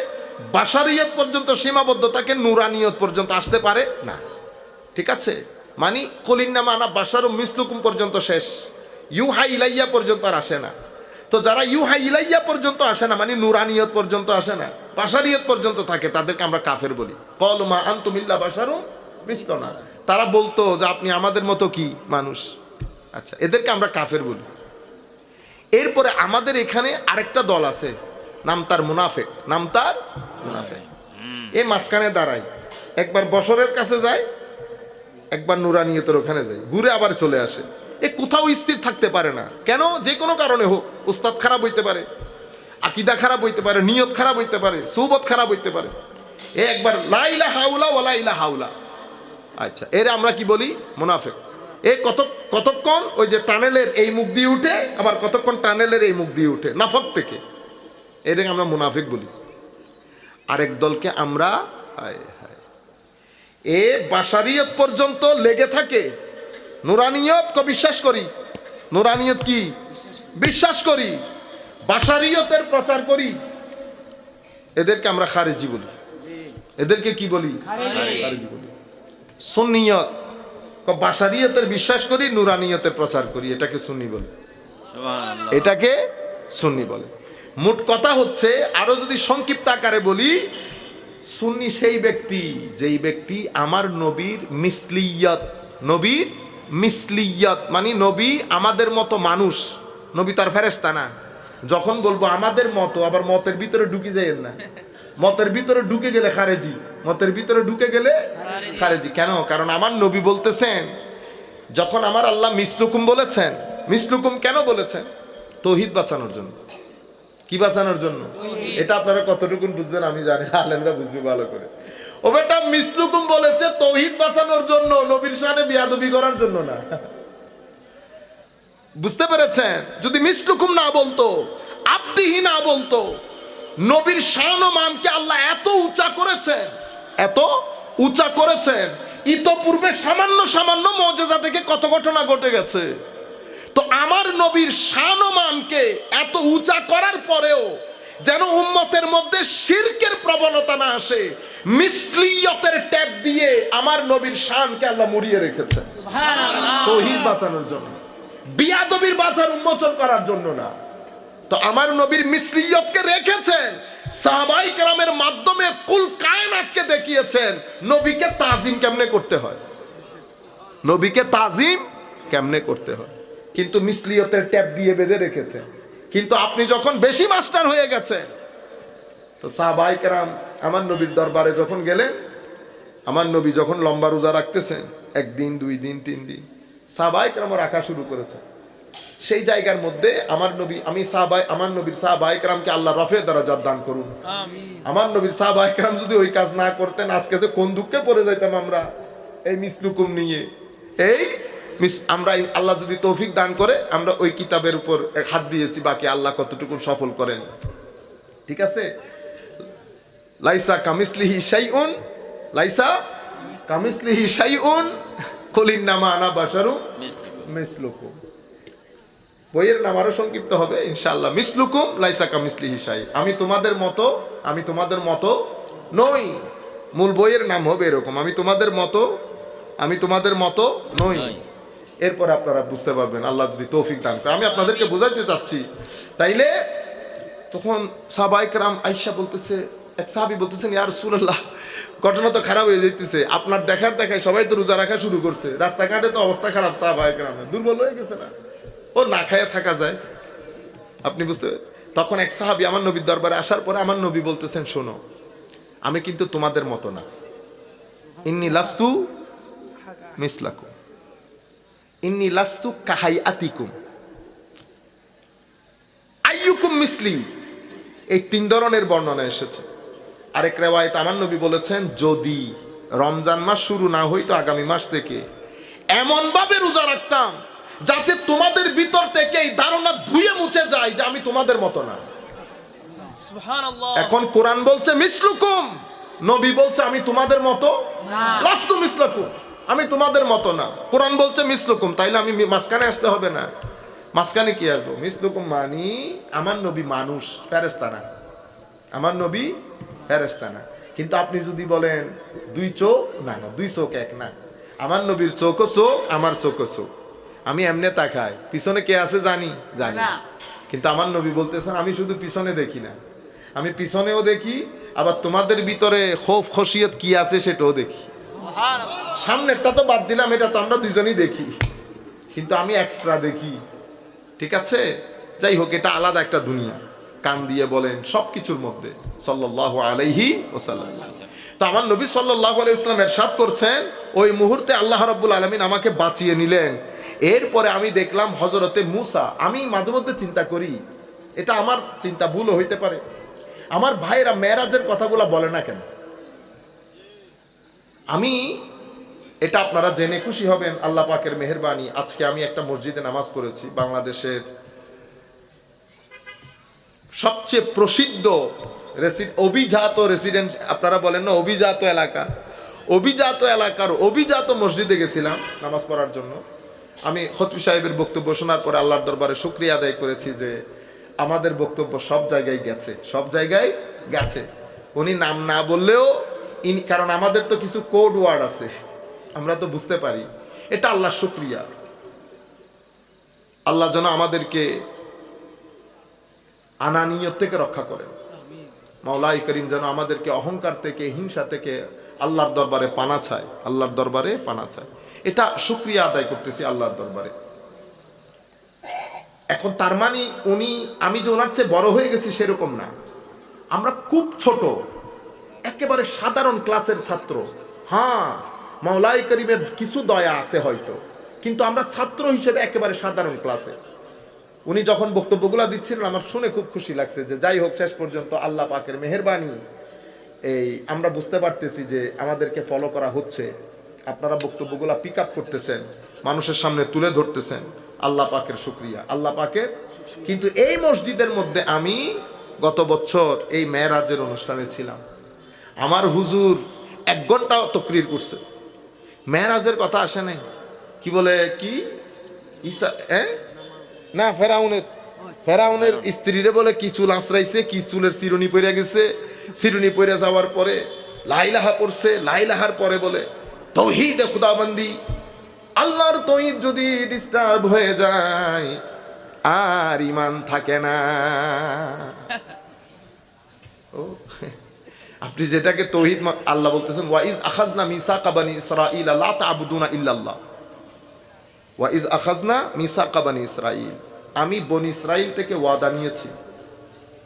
বাশারিয়ত পর্যন্ত সীমাবদ্ধতাকে, নুরানিয়ত পর্যন্ত আসতে পারে না, ঠিক আছে? মানে কলিন্না মানা বাশারুম মিসলুকুম পর্যন্ত শেষ, ইউহা ইলাইয়া পর্যন্ত আর আসে না। তো যারা ইউহা ইলাইয়া পর্যন্ত আসে না, মানে নুরানিয়ত পর্যন্ত আসে না, বাশারিয়ত পর্যন্ত থাকে, তাদেরকে আমরা কাফের বলি। কল মা আনতুম ইল্লা বাশারুম মিসলুনা, তারা বলতো যে আপনি আমাদের মতো কি মানুষ। আচ্ছা, এদেরকে আমরা কাফের বলি। এরপরে আমাদের এখানে আরেকটা দল আছে, নাম তার মুনাফিক, নাম তার মুনাফিক। এই মাঝখানে দাঁড়ায়, একবার বশরের কাছে যায়, একবার নুরানিয়তের ওখানে যায়, ঘুরে আবার চলে আসে। এ কোথাও স্থির থাকতে পারে না। কেন? যে কোনো কারণে হোক, উস্তাদ খারাপ হইতে পারে, আকীদা খারাপ হইতে পারে, নিয়ত খারাপ হইতে পারে, সুবত খারাপ হইতে পারে। এ একবার লা ইলাহা ইল্লাল্লাহ ওয়া লা ইলাহা ইল্লাল্লাহ। আচ্ছা, এর আমরা কি বলি? মুনাফিক। এ কতক্ষণ ওই যে টানেলের এই মুখ দিয়ে উঠে, আবার কতক্ষণ টানেলের এই মুখ দিয়ে উঠে, নাফক থেকে। এটাকে আমরা মুনাফিক বলি। আরেক দলকে আমরা এ বাশারিয়ত পর্যন্ত লেগে থাকে, নুরানিয়ত কে বিশ্বাস করি, নুরানিয়ত কি বিশ্বাস করি, বাশারিয়তের প্রচার করি, এদেরকে আমরা খারেজি বলি। এদেরকে কি বলি? খারেজি বলি। সুন্নিয়ত বাশারিয়তের বিশ্বাস করি, নুরানিয়তের প্রচার করি, এটাকে সুন্নি বলে, এটাকে সুন্নি বলে। মোট কথা হচ্ছে, আরো যদি সংক্ষিপ্ত আকারে বলি, সুন্নি সেই ব্যক্তি যেই ব্যক্তি আমার নবীর মিসলিয়ত, নবীর মিসলিয়ত মানে নবী আমাদের মতো মানুষ, নবী তার ফেরেশতা না। যখন বলবো আমাদের মতো, আবার মতের ভিতরে ঢুকে যাইয়েন না, মতের ভিতরে ঢুকে গেলে খারেজি, মতের ভিতরে ঢুকে গেলে খারেজি। কেন? কারণ আমার নবী বলতেছেন, যখন আমার আল্লাহ মিসলুকুম বলেছেন, মিসলুকুম কেন বলেছেন? তৌহিদ বাঁচানোর জন্য। কি বাঁচানোর জন্য? এটা আপনারা কতটুকু বুঝবেন আমি জানি না, আলেমরা বুঝবে ভালো করে। ও বেটা মিসলুকুম বলেছে তৌহিদ বাঁচানোর জন্য, নবীর শানে বিয়াদবি করার জন্য না। বুঝতে পেরেছেন? যদি মিসলুকুম না বলতো, আব্দিহি না বলতো, নবীর শান ও মানকে আল্লাহ এত উঁচা করেছেন, এত উঁচা করেছেন, ইতোপূর্বে সামান্য সামান্য মুজিজা থেকে কত ঘটনা ঘটে গেছে। তো আমার নবীর শান ও মানকে এত উঁচা করার পরেও যেন উম্মতের মধ্যে শিরকের প্রবণতা না আসে, মিসলিয়তের ট্যাপ দিয়ে আমার নবীর শানকে আল্লাহ মুড়িয়ে রেখেছেন সুবহানাল্লাহ, তৌহিদ বাঁচানোর জন্য, বিয়াদবির বাজার উন্মোচন করার জন্য না। তো আমার নবীর মিসলিয়তকে রেখেছেন, সাহাবায়ে কেরামের মাধ্যমে কুল কায়নাতকে দেখিয়েছেন নবীকে তাজিম কেমনে করতে হয়, নবীকে তাজিম কেমনে করতে হয়। কিন্তু মিসলিয়তের ট্যাপ দিয়ে বেঁধে রেখেছেন। কিন্তু আপনি যখন বেশি মাস্টার হয়ে গেছেন, তো সাহাবায়ে কেরাম আমার নবীর দরবারে যখন গেলেন, আমার নবী যখন লম্বা রোজা রাখতেছেন, একদিন, 2 দিন, 3 দিন, সাহাবায়ে কেরাম রাখা শুরু করেছেন। সেই জায়গার মধ্যে আমার নবী, আমার নবীর সাহাবায়ে কেরামকে আল্লাহ রফে দরজাত দান করুন, আমিন। আমার নবীর সাহাবায়ে কেরাম যদি ওই কাজ না করতেন, আজকে যে কোন দুঃখে পড়ে যাইতাম আমরা এই মিসলুকুম নিয়ে। এই আমরা আল্লাহ যদি তৌফিক দান করে আমরা ওই কিতাবের উপর হাত দিয়েছি, বাকি আল্লাহ কতটুকু সফল করেন। ঠিক আছে? লাইসা কামিসলিহি শাইউন, লাইসা কামিসলিহি শাইউন কুল ইন্নামা আনা বাশারু মিসলুকুম। বইয়ের নাম আরো সংক্ষিপ্ত হবে ইনশাআল্লাহ, মিসলুকুম লাইসা কামিসলিহি শাই, আমি তোমাদের মতো, আমি তোমাদের মতো নই। মূল বইয়ের নাম হবে এরকম, আমি তোমাদের মতো, আমি তোমাদের মতো নই। এরপর আপনারা বুঝতে পারবেন আল্লাহ যদি তৌফিক দান করে। আমি আপনাদেরকে বোঝাতে চাচ্ছি। তাইলে তখন সাহাবায়ে কেরাম আয়েশা বলতেছে, এক সাহাবী বলতেছেন, ইয়া রাসূলুল্লাহ, ঘটনা তো খারাপ হয়ে যাইতেছে, আপনার দেখার দেখায় সবাই তো রোজা রাখা শুরু করছে, রাস্তাঘাটে তো অবস্থা খারাপ, সাহাবায়ে কেরামের দুর্বল হয়ে গেছে না, ও না খায়া থাকা যায়। আপনি বুঝতে, তখন এক সাহাবী আমার নবীর দরবারে আসার পরে আমার নবী বলতেছেন, শোনো, আমি কিন্তু তোমাদের মতো না, ইন্নী লাস্তু মিসলাকুম, ইন্নী লাস্তু কাহাইয়াতিকুম আইয়ুকুম মিসলি। এই 3 ধরনের বর্ণনা এসেছে। আরেক রিওয়ায়াত আমার নবী বলেছেন, যদি রমজান মাস শুরু না হইতো আগামী মাস থেকে, এমন ভাবে রোজা রাখতাম যাতে তোমাদের ভিতর থেকে এই ধারণা ধুয়ে মুছে যায় যে আমি তোমাদের মতো না। সুবহানাল্লাহ। এখন কোরআন বলছে মিসলুকুম, নবী বলছে আমি তোমাদের মতো না, লাস্তু মিসলাকুম, আমি তোমাদের মতো না। কোরআন বলছে মিসলুকুম, তাইলে আমি মাঝখানে আসতে হবে না। মাঝখানে কি আসবো? মিসলুকুম মানি আমার নবী মানুষ, ফেরেশতা না, আমার নবী ফেরেশতা না। কিন্তু আপনি যদি বলেন 2 চোখ, না না 2 চোখ এক না, আমার নবীর চোখও চোখ, আমার চোখও চোখ। আমি এমনে তাকাই, পিছনে কে আছে জানি জানি, কিন্তু আমার নবী বলতেছেন আমি শুধু পিছনে দেখি না, আমি পিছনেও দেখি, আবার তোমাদের ভিতরে খৌফ খশিয়ত কি আছে সেটাও দেখি। সামনেরটা তো বাদ দিলাম, এটা তো আমরা দুইজনই দেখি, কিন্তু আমি এক্সট্রা দেখি। ঠিক আছে? যাই হোক, এটা আলাদা একটা দুনিয়া। কান দিয়ে বলেন সবকিছুর মধ্যে সাল্লাল্লাহু আলাইহি ওয়াসাল্লাম। তো আমার নবী সাল্লাল্লাহু আলাইহি ওয়াসাল্লাম ইরশাদ করছেন, ওই মুহূর্তে আল্লাহ রাব্বুল আলামিন আমাকে বাঁচিয়ে নিলেন। এরপরে আমি দেখলাম হযরতে মূসা। আমি মাঝে মধ্যে চিন্তা করি, এটা আমার চিন্তা ভুলও হইতে পারে, আমার ভাইরা মেরাজের কথাগুলো বলে না কেন? আমি এটা আপনারা জেনে খুশি হবেন, আল্লাহ পাকের মেহেরবানি। আজকে আমি একটা মসজিদে নামাজ পড়েছি, বাংলাদেশের সবচেয়ে প্রসিদ্ধ অভিজাত রেসিডেন্ট, আপনারা বলেন না অভিজাত এলাকা, অভিজাত এলাকার অভিজাত মসজিদে গেছিলাম নামাজ পড়ার জন্য। আমি খতিব সাহেবের বক্তব্য শোনার পরে আল্লাহর দরবারে শুকরিয়া আদায় করেছি যে আমাদের বক্তব্য সব জায়গায় গেছে, সব জায়গায় গেছে। উনি নাম না বললেও, কারণ আমাদের তো কিছু কোড ওয়ার্ড আছে, আমরা তো বুঝতে পারি। এটা আল্লাহর শুকরিয়া। আল্লাহ যেন আমাদেরকে আনানিয়ত থেকে রক্ষা করেন। মাওলাই করিম যেন আমাদেরকে অহংকার থেকে, হিংসা থেকে আল্লাহর দরবারে পানা চায়, আল্লাহর দরবারে পানা চায়। এটা শুকরিয়া আদায় করতেছি আল্লাহর দরবারে। এখন তার মানে আমি যে ওনার চেয়ে বড় হয়ে গেছি সেরকম না, আমরা খুব ছোট, একেবারে সাধারণ ক্লাসের ছাত্র। হ্যাঁ, মাওলাই করিমের কিছু দয়া আছে হয়তো, কিন্তু আমরা ছাত্র হিসেবে একেবারে সাধারণ ক্লাসে। উনি যখন বক্তব্যগুলো দিচ্ছিলেন আমার শুনে খুব খুশি লাগছে যে যাই হোক শেষ পর্যন্ত আল্লাহ পাকের মেহেরবানি এই আমরা বুঝতে পারতেছি যে আমাদেরকে ফলো করা হচ্ছে, আপনারা বক্তব্যগুলো পিক আপ করতেছেন, মানুষের সামনে তুলে ধরতেছেন, আল্লাহ পাকের শুকরিয়া, আল্লাহ পাকের। কিন্তু এই মসজিদের মধ্যে আমি গত বছর এই মেরাজের অনুষ্ঠানে ছিলাম, আমার হুজুর 1 ঘন্টা তকরির করছে, মেরাজের কথা আসে নাই। কি বলে কি ঈসা না ফেরাউনের স্ত্রীরে বলে কি চুল আঁচড়াইছে, কি চুলের চিরুনি পড়ে গেছে, চিরুনি পড়ে যাওয়ার পরে লাইলাহা পড়ছে, লাইলাহার পরে বলে তাওহীদে খুদাবন্দি, আল্লাহর তাওহীদ যদি ডিস্টার্ব হয়ে যায় আর ঈমান থাকে না। ও আপনি যেটাকে তাওহীদ, আল্লাহ বলতেছেন ওয়াইজ আখাযনা মিসাকা বানি ইসরাঈল লা তা'বুদুনা ইল্লাল্লাহ, ওয়াইজ আখাযনা মিসাকা বানি ইসরাঈল, আমি বনি ইসরাইল থেকে ওয়াদা নিয়েছি।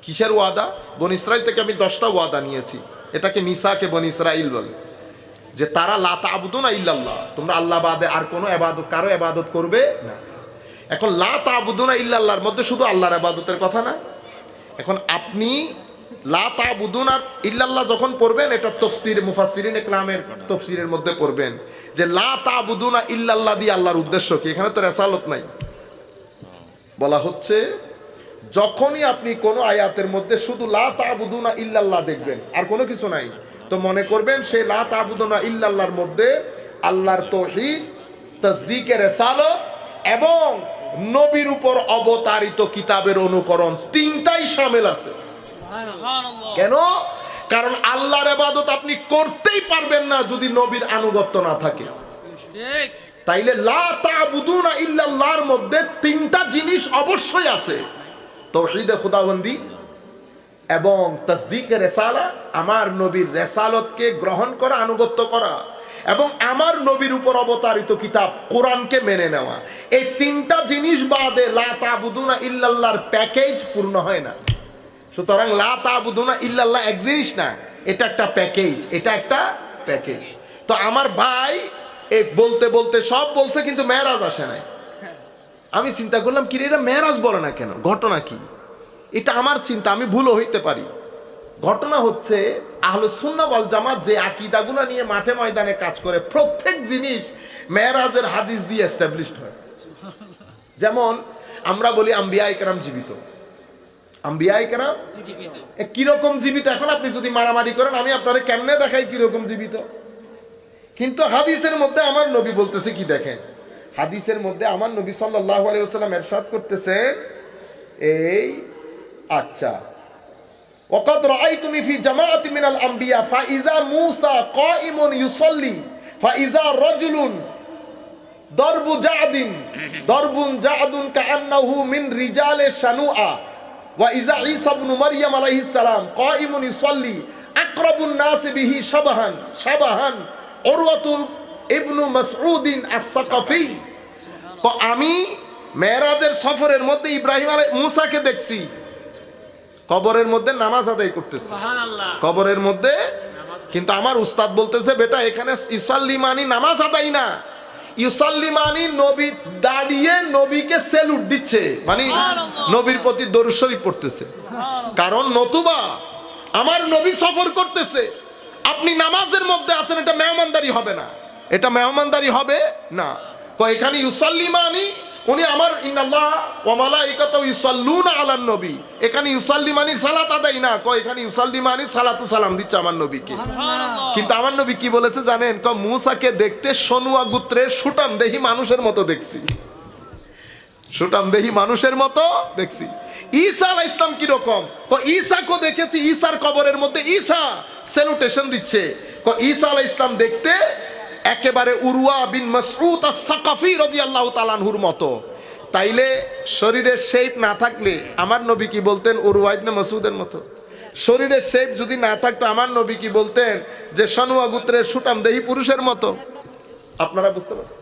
কিসের ওয়াদা? বনি ইসরাইল থেকে আমি 10টা ওয়াদা নিয়েছি, এটাকে মিসাকে বনি ইসরাইল বলে, যে তারা লা তা'বুদুনা ইল্লাল্লাহ, তোমরা আল্লাহ বাদে আর কোনো ইবাদত, কারো ইবাদত করবে না। এখন লা তা'বুদুনা ইল্লাল্লাহর মধ্যে শুধু আল্লাহর ইবাদতের কথা না। এখন আপনি লা তা'বুদুনা ইল্লাল্লাহ যখন পড়বেন, এটা তাফসীর মুফাসসিরিন ইকরামের তাফসীরের মধ্যে পড়বেন যে লা তা'বুদুনা ইল্লাল্লাহ দিয়ে আল্লাহর উদ্দেশ্য কি? এখানে তো রিসালাত নাই। বলা হচ্ছে যখনই আপনি কোন আয়াতের মধ্যে শুধু লা তা'বুদুনা ইল্লাল্লাহ দেখবেন আর কোনো কিছু নাই, তো মনে করবেন সেই লা তা'বুদুনা ইল্লাল্লাহর মধ্যে আল্লাহর তাওহীদ, তাসদীকে রিসালাত এবং নবীর উপর অবতারিত কিতাবের অনুকরণ, তিনটাই শামিল আছে। সুবহানাল্লাহ। কেন? কারণ আল্লাহর ইবাদত আপনি করতেই পারবেন না যদি নবীর আনুগত্য না থাকে। ঠিক। তাইলে লা তা'বুদুনা ইল্লাল্লাহর মধ্যে তিনটা জিনিস অবশ্যই আছে, তাওহীদে খুদাবন্দি এবং তাসদীকে রিসালা, আমার নবীর রিসালাতকে গ্রহণ করা, আনুগত্য করা, এবং আমার নবীর উপর অবতারিত কিতাব কোরআনকে মেনে নেওয়া। এই তিনটা জিনিস বাদে লা তা'বুদুনা ইল্লাল্লাহর প্যাকেজ পূর্ণ হয় না। সুতরাং লা তা'বুদুনা ইল্লাল্লাহ এক জিনিস না, এটা একটা প্যাকেজ, এটা একটা প্যাকেজ। তো আমার ভাই এই বলতে বলতে সব বলছে কিন্তু মেরাজ আসে নাই। আমি চিন্তা করলাম কি রে, এটা মেরাজ বলে না কেন, ঘটনা কি? এটা আমার চিন্তা, আমি ভুলও হইতে পারি। ঘটনা হচ্ছে আহলুস সুন্নাহ ওয়াল জামাত যে আকীদাগুলো নিয়ে মাঠে ময়দানে কাজ করে, প্রত্যেক জিনিস মেরাজের হাদিস দিয়ে এস্টাবলিশড হয়। যেমন আমরা বলি আম্বিয়ায়ে কেরাম জীবিত, আম্বিয়ায়ে কেরাম জীবিত। কিরকম জীবিত? এখন আপনি যদি মারামারি করেন আমি আপনারে কেমনে দেখাই কিরকম জীবিত। কিন্তু হাদিসের মধ্যে আমার নবী বলতেছে কি দেখেন, হাদিসের মধ্যে আমার নবী সাল্লাল্লাহু আলাইহি ওয়াসাল্লাম ইরশাদ করতেছেন এই আচ্ছা ওয়াকাদ রাআইতুনি ফি জামাআতি মিনাল আম্বিয়া ফাইজা মূসা কাইমুন ইউসাল্লি ফাইজা রাজুলুন দরবুন জা'দুন কাআন্নাহু মিন রিজালে শানুআ ওয়া ইজা ঈসা ইবনে মারইয়াম আলাইহিস সালাম কাইমুন ইউসাল্লি আকরাবুন নাস বিহি শাবাহান উরওয়াতু ইবনু মাসউদিন আস-সাকাফি। তো আমি মেরাজের সফরের মধ্যে ইব্রাহিম মুসাকে দেখছি কবরের মধ্যে নামাজ আদায় করতেছে, সুবহানাল্লাহ, কবরের মধ্যে। কিন্তু আমার উস্তাদ বলতেছে বেটা এখানে ইউসাল্লি মানি নামাজ আদায় না, ইউসাল্লি মানি নবী দাঁড়িয়ে নবীকে সেলুট দিচ্ছে, মানে নবীর প্রতি দরুদ শরীফ পড়তেছে। কারণ নতুবা আমার নবী সফর করতেছে, আপনি নামাজের মধ্যে আছেন, এটা মেহমানদারি হবে না, এটা মেহমানদারি হবে না। এখানে ইউসাল্লি মানি উনি আমার ইন্নাল্লাহ ওয়া মালাইকাতুহু ইউসাল্লুনা আলান নবী, এখানে ইউসাল্লি মানি সালাত আদায় না, এখানে ইউসাল্লি মানি সালাতু সালাম দিচ্ছে আমার নবীকে। কিন্তু আমার নবী কি বলেছে জানেন? মুসাকে দেখতে সনুয়া গোত্রের সুটাম দেহি মানুষের মতো দেখছি, সুটাম দেহি মানুষের মতো দেখছি। ঈসা আলাইহিস সালাম কি রকম? ঈসাকে দেখেছি, ঈসার কবরের মধ্যে ঈসা স্যালুটেশন দিচ্ছে। ঈসা আলাইহিস সালাম দেখতে একেবারে উরওয়া বিন মাসউদ আস-সাকাফি রাদিয়াল্লাহু তাআলা আনহুর মতো। তাইলে শরীরের শেপ না থাকলে আমার নবী কি বলতেন? উরওয়া ইবনে মাসউদের মতো। শরীরের শেপ যদি না থাকতো আমার নবী কি বলতেন? যে সনুয়া গোত্রের সুটাম দেহি পুরুষের মতো। আপনারা বুঝতে পারেন?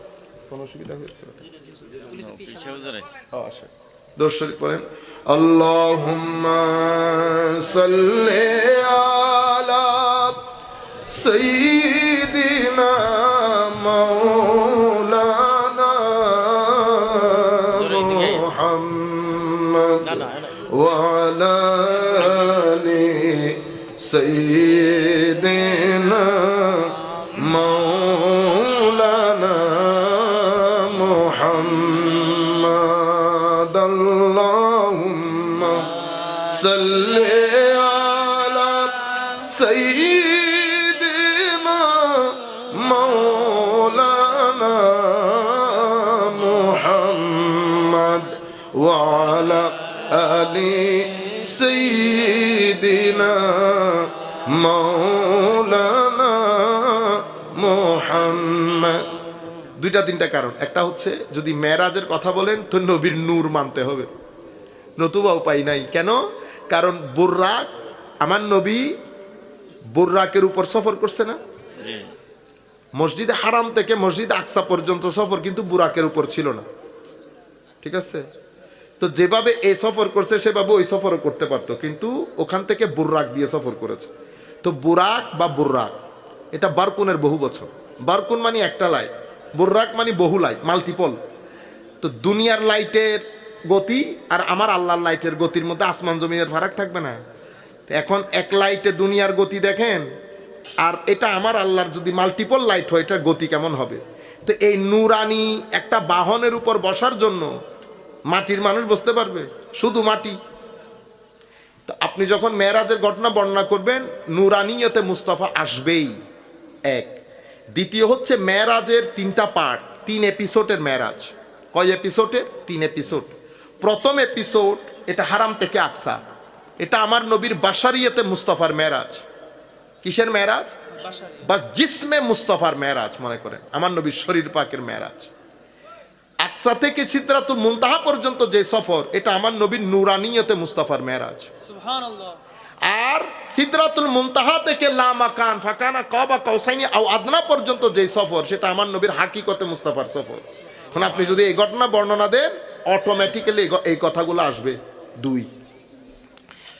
কোনো অসুবিধা হয়েছে? দরুদ শরীফ পড়েন। আল্লাহুম্মা সাল্লি আলা সাইয়্যিদিনা মাওলানা মুহাম্মাদ سيدنا مولانا محمد اللهم صل على سيدنا مولانا محمد وعلى آل سيدنا মাওলানা মুহাম্মদ। দুইটা তিনটা কারণ। একটা হচ্ছে যদি মেরাজের কথা বলেন তো নবীর নূর মানতে হবে, নতুবা উপায় নাই। কেন? কারণ বুররাক, আমার নবী বুররাকের উপর সফর করছে না? মসজিদে হারাম থেকে মসজিদ আকসা পর্যন্ত সফর কিন্তু বুরাকের উপর ছিল না, ঠিক আছে? তো যেভাবে এই সফর করছে সেভাবে ওই সফরও করতে পারতো, কিন্তু ওখান থেকে বুররাক দিয়ে সফর করেছে। তো বুরাক বা বুররাক এটা বারকুনের বহু বছর। বারকুন মানে একটা লাইট, বুররাক মানে বহু লাইট, মাল্টিপল। তো দুনিয়ার লাইটের গতি আর আমার আল্লাহর লাইটের গতির মধ্যে আসমান জমিনের ফারাক থাকবে না? এখন এক লাইটে দুনিয়ার গতি দেখেন, আর এটা আমার আল্লাহর যদি মাল্টিপল লাইট হয় এটার গতি কেমন হবে? তো এই নুরানি একটা বাহনের উপর বসার জন্য মাটির মানুষ বসতে পারবে? শুধু মাটি। তো আপনি যখন মেরাজের ঘটনা বর্ণনা করবেন নুরানিয়তে মুস্তাফা আসবেই, এক। দ্বিতীয় হচ্ছে মেরাজের তিনটা পার্ট, 3 এপিসোডের মেরাজ। কয় এপিসোডের? 3 এপিসোড। প্রথম এপিসোড এটা হারাম থেকে আকসা, এটা আমার নবীর বাশারিয়তে মুস্তাফার মেরাজ। কিসের মেরাজ? বা জিসমে মুস্তাফার মেরাজ মনে করেন, আমার নবীর শরীর পাকের মেরাজ। আকসা থেকে সিদরাতুল মুনতাহা পর্যন্ত যে সফর এটা আমার নবীর নুরানিয়তে মুস্তাফার মেরাজ। সুবহানাল্লাহ। আর সিদরাতুল মুনতাহা থেকে লা মাকান ফাকানা কাবা কাউসাইনি আও আদনা পর্যন্ত যে সফর সেটা আমার নবীর হাকিকতে মুস্তাফার সফর। এখন আপনি যদি এই ঘটনা বর্ণনা দেন অটোমেটিক্যালি এই কথাগুলো আসবে। 2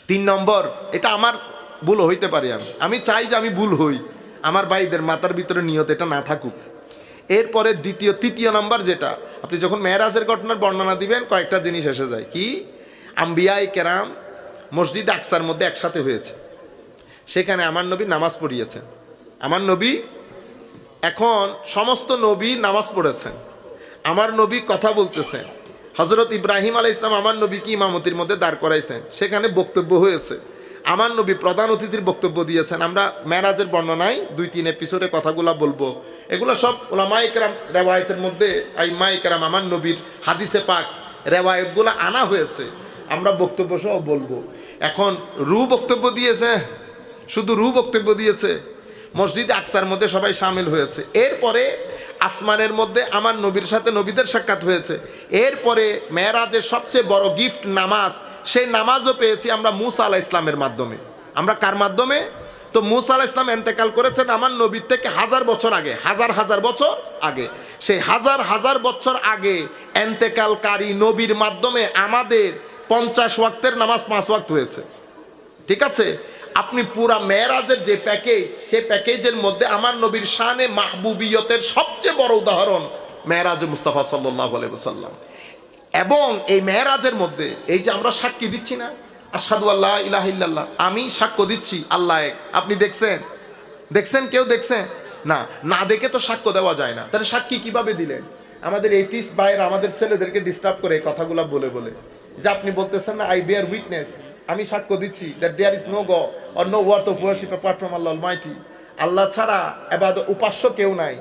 3 নম্বর, এটা আমার ভুল হইতে পারি, আমি চাই যে আমি ভুল হই, আমার ভাইদের মাথার ভিতরে নিয়ত এটা না থাকুক। এরপরে তৃতীয় নাম্বার যেটা, আপনি যখন মেরাজের ঘটনার বর্ণনা দিবেন কয়েকটা জিনিস এসে যায়। কি? আম্বিয়ায়ে কেরাম মসজিদ আকসার মধ্যে একসাথে হয়েছে, সেখানে আমার নবী নামাজ পড়িয়েছেন। আমার নবী, এখন সমস্ত নবী নামাজ পড়েছেন, আমার নবী কথা বলতেছেন। হযরত ইব্রাহিম আলাইহিস সালাম আমার নবীকে ইমামতির মধ্যে দাঁড় করাইছেন, সেখানে বক্তব্য হয়েছে, আমার নবী প্রধান অতিথির বক্তব্য দিয়েছেন। আমরা মেরাজের বর্ণনায় 2-3 এপিসোডে কথাগুলো বলবো, এগুলো সব উলামায়ে কেরাম রেওয়ায়েতের মধ্যে আইম্মায়ে কেরাম আমার নবীর হাদিসে পাক রেওয়ায়েতগুলো আনা হয়েছে, আমরা বক্তব্য সহ বলবো। এখন বক্তব্য দিয়েছে, শুধু বক্তব্য দিয়েছে, মসজিদে আকসার মধ্যে সবাই শামিল হয়েছে। এরপরে আসমানের মধ্যে আমার নবীর সাথে নবীদের সাক্ষাৎ হয়েছে। এরপরে মেরাজের সবচেয়ে বড় গিফট নামাজ, সেই নামাজও পেয়েছি আমরা মুসা আলাইহিস সালামের মাধ্যমে। আমরা কার মাধ্যমে? তো মুসা আলাইহিস সালাম ইন্তেকাল করেছেন আমার নবীর থেকে 1000 বছর আগে, হাজার বছর আগে। সেই হাজার বছর আগে ইন্তেকালকারী নবীর মাধ্যমে আমাদের 50 ওয়াক্তের নামাজ 5 ওয়াক্ত হয়েছে, ঠিক আছে? আপনি পুরা মেরাজের যে প্যাকেজ, সেই প্যাকেজের মধ্যে আমার নবীর শানে মাহবুবিয়তের সবচেয়ে বড় উদাহরণ মেরাজ মুস্তাফা সাল্লাল্লাহু আলাইহি ওয়াসাল্লাম। এবং এই মেরাজের মধ্যে এই যে আমরা সাক্ষী দিচ্ছি না, আশহাদু আল্লা ইলাহা ইল্লাল্লাহ, আমি সাক্ষ্য দিচ্ছি আল্লাহ এক। আপনি দেখছেন কেউ দেখছেন? না দেখে তো সাক্ষ্য দেওয়া যায় না। তাহলে সাক্ষী কিভাবে দিলেন? আমাদের এইথিস্ট ভাইরা আমাদের ছেলেদেরকে ডিস্টার্ব করে এই কথাগুলো বলে যে আপনি বলতেছেন না, আই বেয়ার উইটনেস, আমি সাক্ষ্য দিচ্ছি that there is no God or no worth of worship apart from Allah Almighty, আল্লাহ ছাড়া ইবাদত উপাস্য কেউ নাই।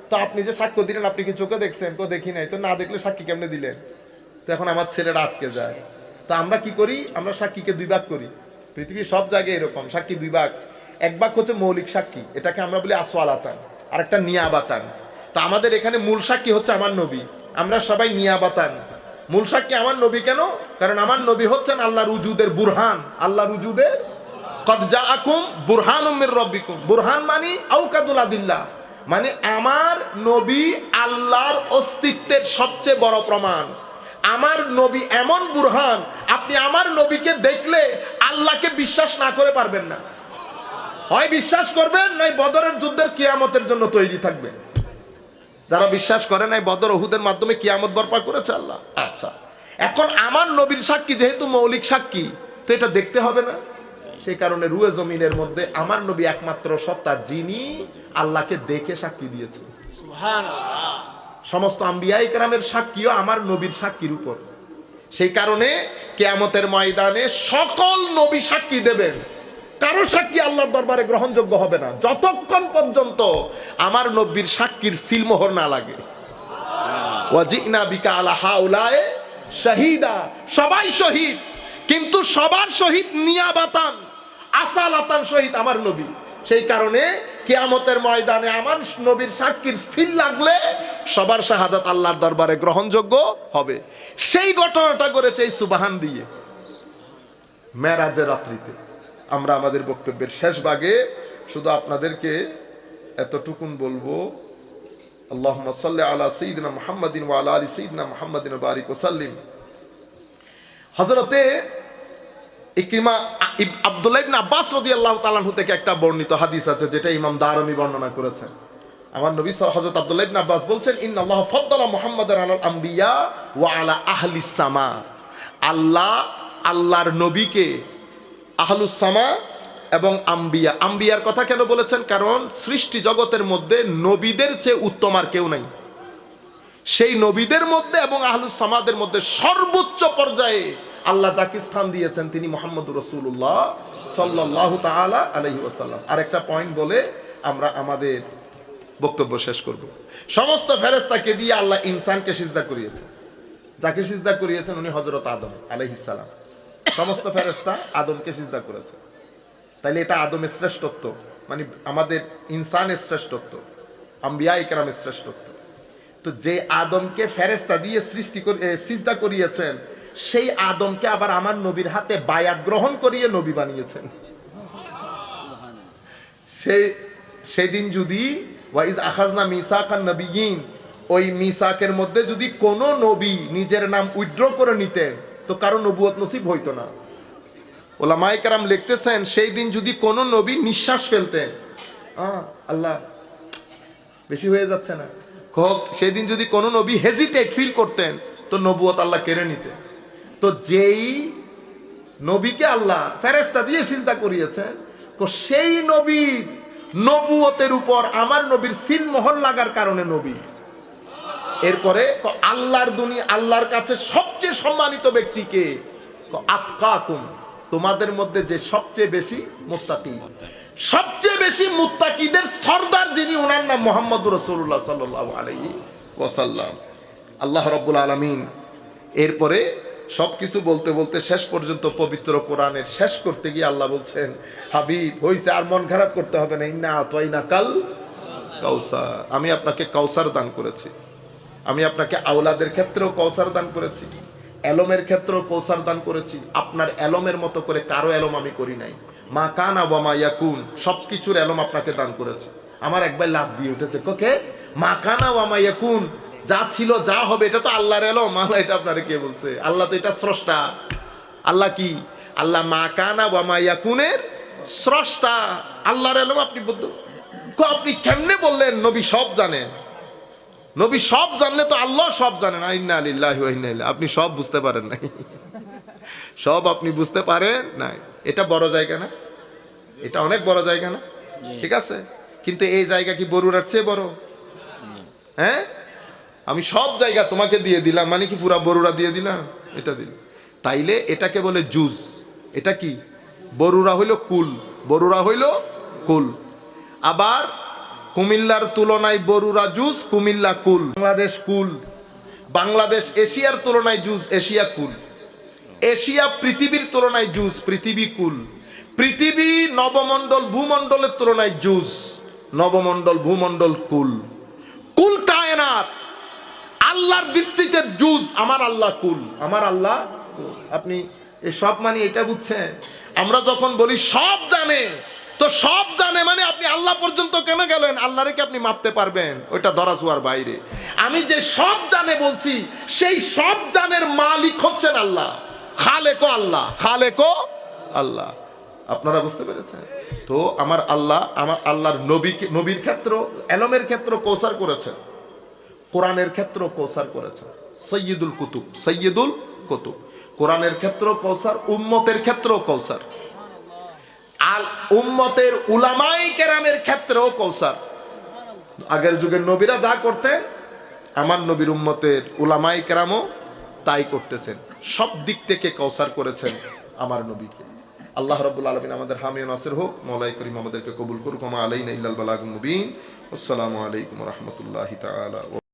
তো আপনি যে সাক্ষ্য দিলেন, আপনি কি চোখে দেখছেন? তো দেখি নাই। তো না দেখলে সাক্ষী কেমনে দিলেন? তো এখন আমার ছেলেরা আটকে যায়। তো আমরা কি করি? আমরা সাক্ষীকে 2 ভাগ করি। পৃথিবীর সব জায়গায় এরকম সাক্ষী 2 ভাগ। এক ভাগ হচ্ছে মৌলিক সাক্ষী, এটাকে আমরা বলি আসওয়ালাতান, আর একটা নিয়াবাতান। তো আমাদের এখানে মূল সাক্ষী হচ্ছে আমার নবী, আমরা সবাই নিয়াবাতান। মূল সাক্ষী আমার নবী। কেন? কারণ আমার নবী হচ্ছেন আল্লাহর উজুদের বুরহান, আল্লাহর উজুদের কদ জাআকুম বুরহানুম মির রাব্বিকুম। বুরহান মানে আওকাদুল আদিল্লাহ, মানে আমার নবী আল্লাহর অস্তিত্বের সবচেয়ে বড় প্রমাণ। আমার নবী এমন বুরহান, আপনি আমার নবীকে দেখলে আল্লাহকে বিশ্বাস না করে পারবেন না। হয় বিশ্বাস করবেন, নয় বদরের যুদ্ধের কিয়ামতের জন্য তৈরি থাকবেন। যারা বিশ্বাস করে নাই বদর উহুদের মাধ্যমে কিয়ামত বরপা করেছে আল্লাহ। আচ্ছা, এখন আমার নবীর সাক্ষী যেহেতু মৌলিক সাক্ষী, তো এটা দেখতে হবে না? সেই কারণে রুয়ে জমিনের মধ্যে আমার নবী একমাত্র সত্তা যিনি আল্লাহকে দেখে সাক্ষী দিয়েছে। সুবহানাল্লাহ। সমস্ত আম্বিয়া ইকরামের সাক্ষীও আমার নবীর সাক্ষীর উপর। সেই কারণে কিয়ামতের ময়দানে সকল নবী সাক্ষী দেবেন, কারো সাক্ষী আল্লাহর দরবারে গ্রহণযোগ্য হবে না যতক্ষণ পর্যন্ত আমার নবীর সাক্ষীর সিলমোহর না লাগে। ওয়াজিনা বিকা আলা হাউলায়ে শাহীদা, সবাই শহীদ, কিন্তু সবার শহীদ নিয়াবাতান, আসালাতান শহীদ আমার নবী। সেই কারণে কিয়ামতের ময়দানে আমার নবীর সাক্ষীর সিল লাগলে সবার শাহাদাত আল্লাহর দরবারে গ্রহণযোগ্য হবে। সেই ঘটনাটা করেছে এই সুবহান দিয়ে মেরাজের রাত্রিতে। আমরা আমাদের বক্তব্যের শেষ ভাগে শুধু আপনাদেরকে এতটুকুন বলবো, আল্লাহুম্মা সাল্লি আলা সাইয়্যিদিনা মুহাম্মাদিন ওয়া আলা আলি সাইয়্যিদিনা মুহাম্মাদিন ওয়া বারিক ওয়া সাল্লিম। হযরতে ইকরিমা আব্দুল্লাহ ইবনে আব্বাস রাদিয়াল্লাহু তাআলা আনহু থেকে একটা বর্ণিত হাদিস আছে যেটা ইমাম দারমি বর্ণনা করেছেন। আমার নবী হযরত আব্দুল্লাহ ইবনে আব্বাস বলছেন, ইন্নাল্লাহ ফাদ্দালা মুহাম্মাদান আলাল আম্বিয়া ওয়া আলা আহলিস সামা। আল্লাহ আল্লাহর নবীকে আহলুস সামা এবং আম্বিয়া, আম্বিয়ার কথা কেন বলেছেন? কারণ সৃষ্টি জগতের মধ্যে নবীদের চেয়ে উত্তম আর কেউ নাই। সেই নবীদের মধ্যে এবং আহলুস সামাদের মধ্যে সর্বোচ্চ পর্যায়ে আল্লাহ যাকে স্থান দিয়েছেন তিনি মুহাম্মদুর রাসূলুল্লাহ সাল্লাল্লাহু তাআলা আলাইহি ওয়াসাল্লাম। আরেকটা পয়েন্ট বলে আমরা আমাদের বক্তব্য শেষ করব। সমস্ত ফেরেশতাকে দিয়ে আল্লাহ ইনসানকে সিজদা করিয়েছেন। যাকে সিজদা করিয়েছেন উনি হযরত আদম আলাইহিস সালাম। সমস্ত ফেরেশতা আদমকে সিজদা করেছে। তাইলে এটা আদমের শ্রেষ্ঠত্ব, মানে আমাদের ইনসানের শ্রেষ্ঠত্ব, আম্বিয়া ইকরামের শ্রেষ্ঠত্ব। তো যে আদমকে ফেরেশতা দিয়ে সৃষ্টি করে সিজদা করিয়েছেন, সেই আদমকে আবার আমার নবীর হাতে বায়াত গ্রহণ করিয়ে নবী বানিয়েছেন। সেদিন যদি ওয়াইজ আখাযনা মিসাকান নবিয়্যিন, ওই মিসাকের মধ্যে যদি কোন নবী নিজের নাম উইথড্র করে নিতেন তো কারো নবুয়ত নসিব হইতো না। ওলামায়ে কেরাম লিখতেছেন সেই দিন যদি কোন নবী নিঃশ্বাস ফেলতেন, আল্লাহ বেশি হয়ে যাচ্ছে না, সেই দিন যদি কোন নবী হেজিটেট ফিল করতেন তো নবুয়ত আল্লাহ কেড়ে নিতেন। তো যেই নবীকে আল্লাহ ফেরেশতা দিয়ে সিজদা করিয়েছেন, তো সেই নবীর নবুয়তের উপর আমার নবীর সিল মোহর লাগার কারণে নবী। এরপরে আল্লাহর দুনিয়া, আল্লাহর কাছে সবচেয়ে সম্মানিত ব্যক্তিকে, আতকাকুম, তোমাদের মধ্যে যে সবচেয়ে বেশি মুত্তাকি, সবচেয়ে বেশি মুত্তাকিদের সরদার যিনি, ওনার নাম মুহাম্মদুর রাসূলুল্লাহ সাল্লাল্লাহু আলাইহি ওয়াসাল্লাম। আল্লাহ রাব্বুল আলামিন এরপরে সবকিছু বলতে বলতে শেষ পর্যন্ত পবিত্র কোরআনের শেষ করতে গিয়ে আল্লাহ বলছেন, হাবিব হইছে আর মন খারাপ করতে হবে না, ইন্না আতাইনা কাল কাউসার, আমি আপনাকে কাউসার দান করেছি। আমি আপনাকে আওলাদের ক্ষেত্রেও কাউসার দান করেছি, এলমের ক্ষেত্রেও কাউসার দান করেছি। আপনার এলমের মতো করে কারো এলম আমি করি নাই। মা কানা ওয়া মা ইয়াকুন, সবকিছুর এলম আপনাকে দান করেছি। আমার একবার লাভ দিয়ে উঠেছে, কোকে মা কানা ওয়া মা ইয়াকুন, যা ছিল যা হবে এটা তো আল্লাহর এলম। আল্লাহ এটা আপনারে কে বলছে? আল্লাহ তো এটা স্রষ্টা। আল্লাহ কি? আল্লাহ মা কানা ওয়া মা ইয়াকুনের স্রষ্টা, আল্লাহর এলম আপনি আপনি কেমনে বললেন নবী সব জানেন? নবী সব জানলে তো আল্লাহ সব জানেন। ইন্না লিল্লাহি ওয়া ইন্না ইলাইহি, আপনি সব বুঝতে পারেন নাই, সব আপনি বুঝতে পারেন নাই। এটা বড় জায়গা না? এটা অনেক বড় জায়গা না? ঠিক আছে, কিন্তু এই জায়গা কি বরুড়ার চেয়ে বড়? হ্যাঁ, আমি সব জায়গা তোমাকে দিয়ে দিলাম, মানে কি পুরা বরুড়া দিয়ে দিলাম? এটা দিল, তাইলে এটাকে বলে জুজ। এটা কি? বরুড়া হইল কুল, বরুড়া হইল কুল। আবার কুমিল্লার তুলনায় বরুড়া জুজ, কুমিল্লা কুল। বাংলাদেশ কুল, বাংলাদেশ এশিয়ার তুলনায় জুজ, এশিয়া কুল। এশিয়া পৃথিবীর তুলনায় জুজ, পৃথিবী কুল। পৃথিবী নবমণ্ডল ভূমণ্ডলের তুলনায় জুজ, নবমণ্ডল ভূমণ্ডল কুল। কুল কায়নাত আল্লাহর দৃষ্টিতে জুজ, আমার আল্লাহ কুল, আমার আল্লাহ কুল। আপনি এই সব মানে এটা বুঝছেন? আমরা যখন বলি সব জানে, তো সব জানে মানে আপনি আল্লাহ পর্যন্ত কেন গেলেন? আল্লাহরে কি আপনি মাপতে পারবেন? ওইটা ধরা ছোঁয়ার বাইরে। আমি যে সব জানে বলছি, সেই সব জানের মালিক হচ্ছেন আল্লাহ, খালেকো আল্লাহ, খালেকো আল্লাহ। আপনারা বুঝতে পেরেছেন তো? আমার আল্লাহ, আমার আল্লাহর নবীকে, নবীর ক্ষেত্র, এলমের ক্ষেত্র কৌসার করেছেন, কোরআনের ক্ষেত্র কৌসার করেছেন। সৈয়দুল কুতুব, সৈয়দুল কুতুব। কোরআনের ক্ষেত্র কৌসার, উম্মতের ক্ষেত্র কৌসার। আল উম্মতের উলামায়ে কেরামের ক্ষেত্রেও কৌসার। আগের যুগের নবীরা যা করতেন, আমার নবীর উম্মতের উলামায়ে কেরামও তাই করতেছেন। সব দিক থেকে কৌসার করেছেন আমার নবীকে। আল্লাহ রাব্বুল আলামিন আমাদের হামি ও নাসির হোক। মওলাই করিম আমাদেরকে কবুল করুক। ওয়া মা আলাইনা ইল্লাল বালাগুল মুবিন। আসসালামু আলাইকুম ওয়া রাহমাতুল্লাহি তাআলা।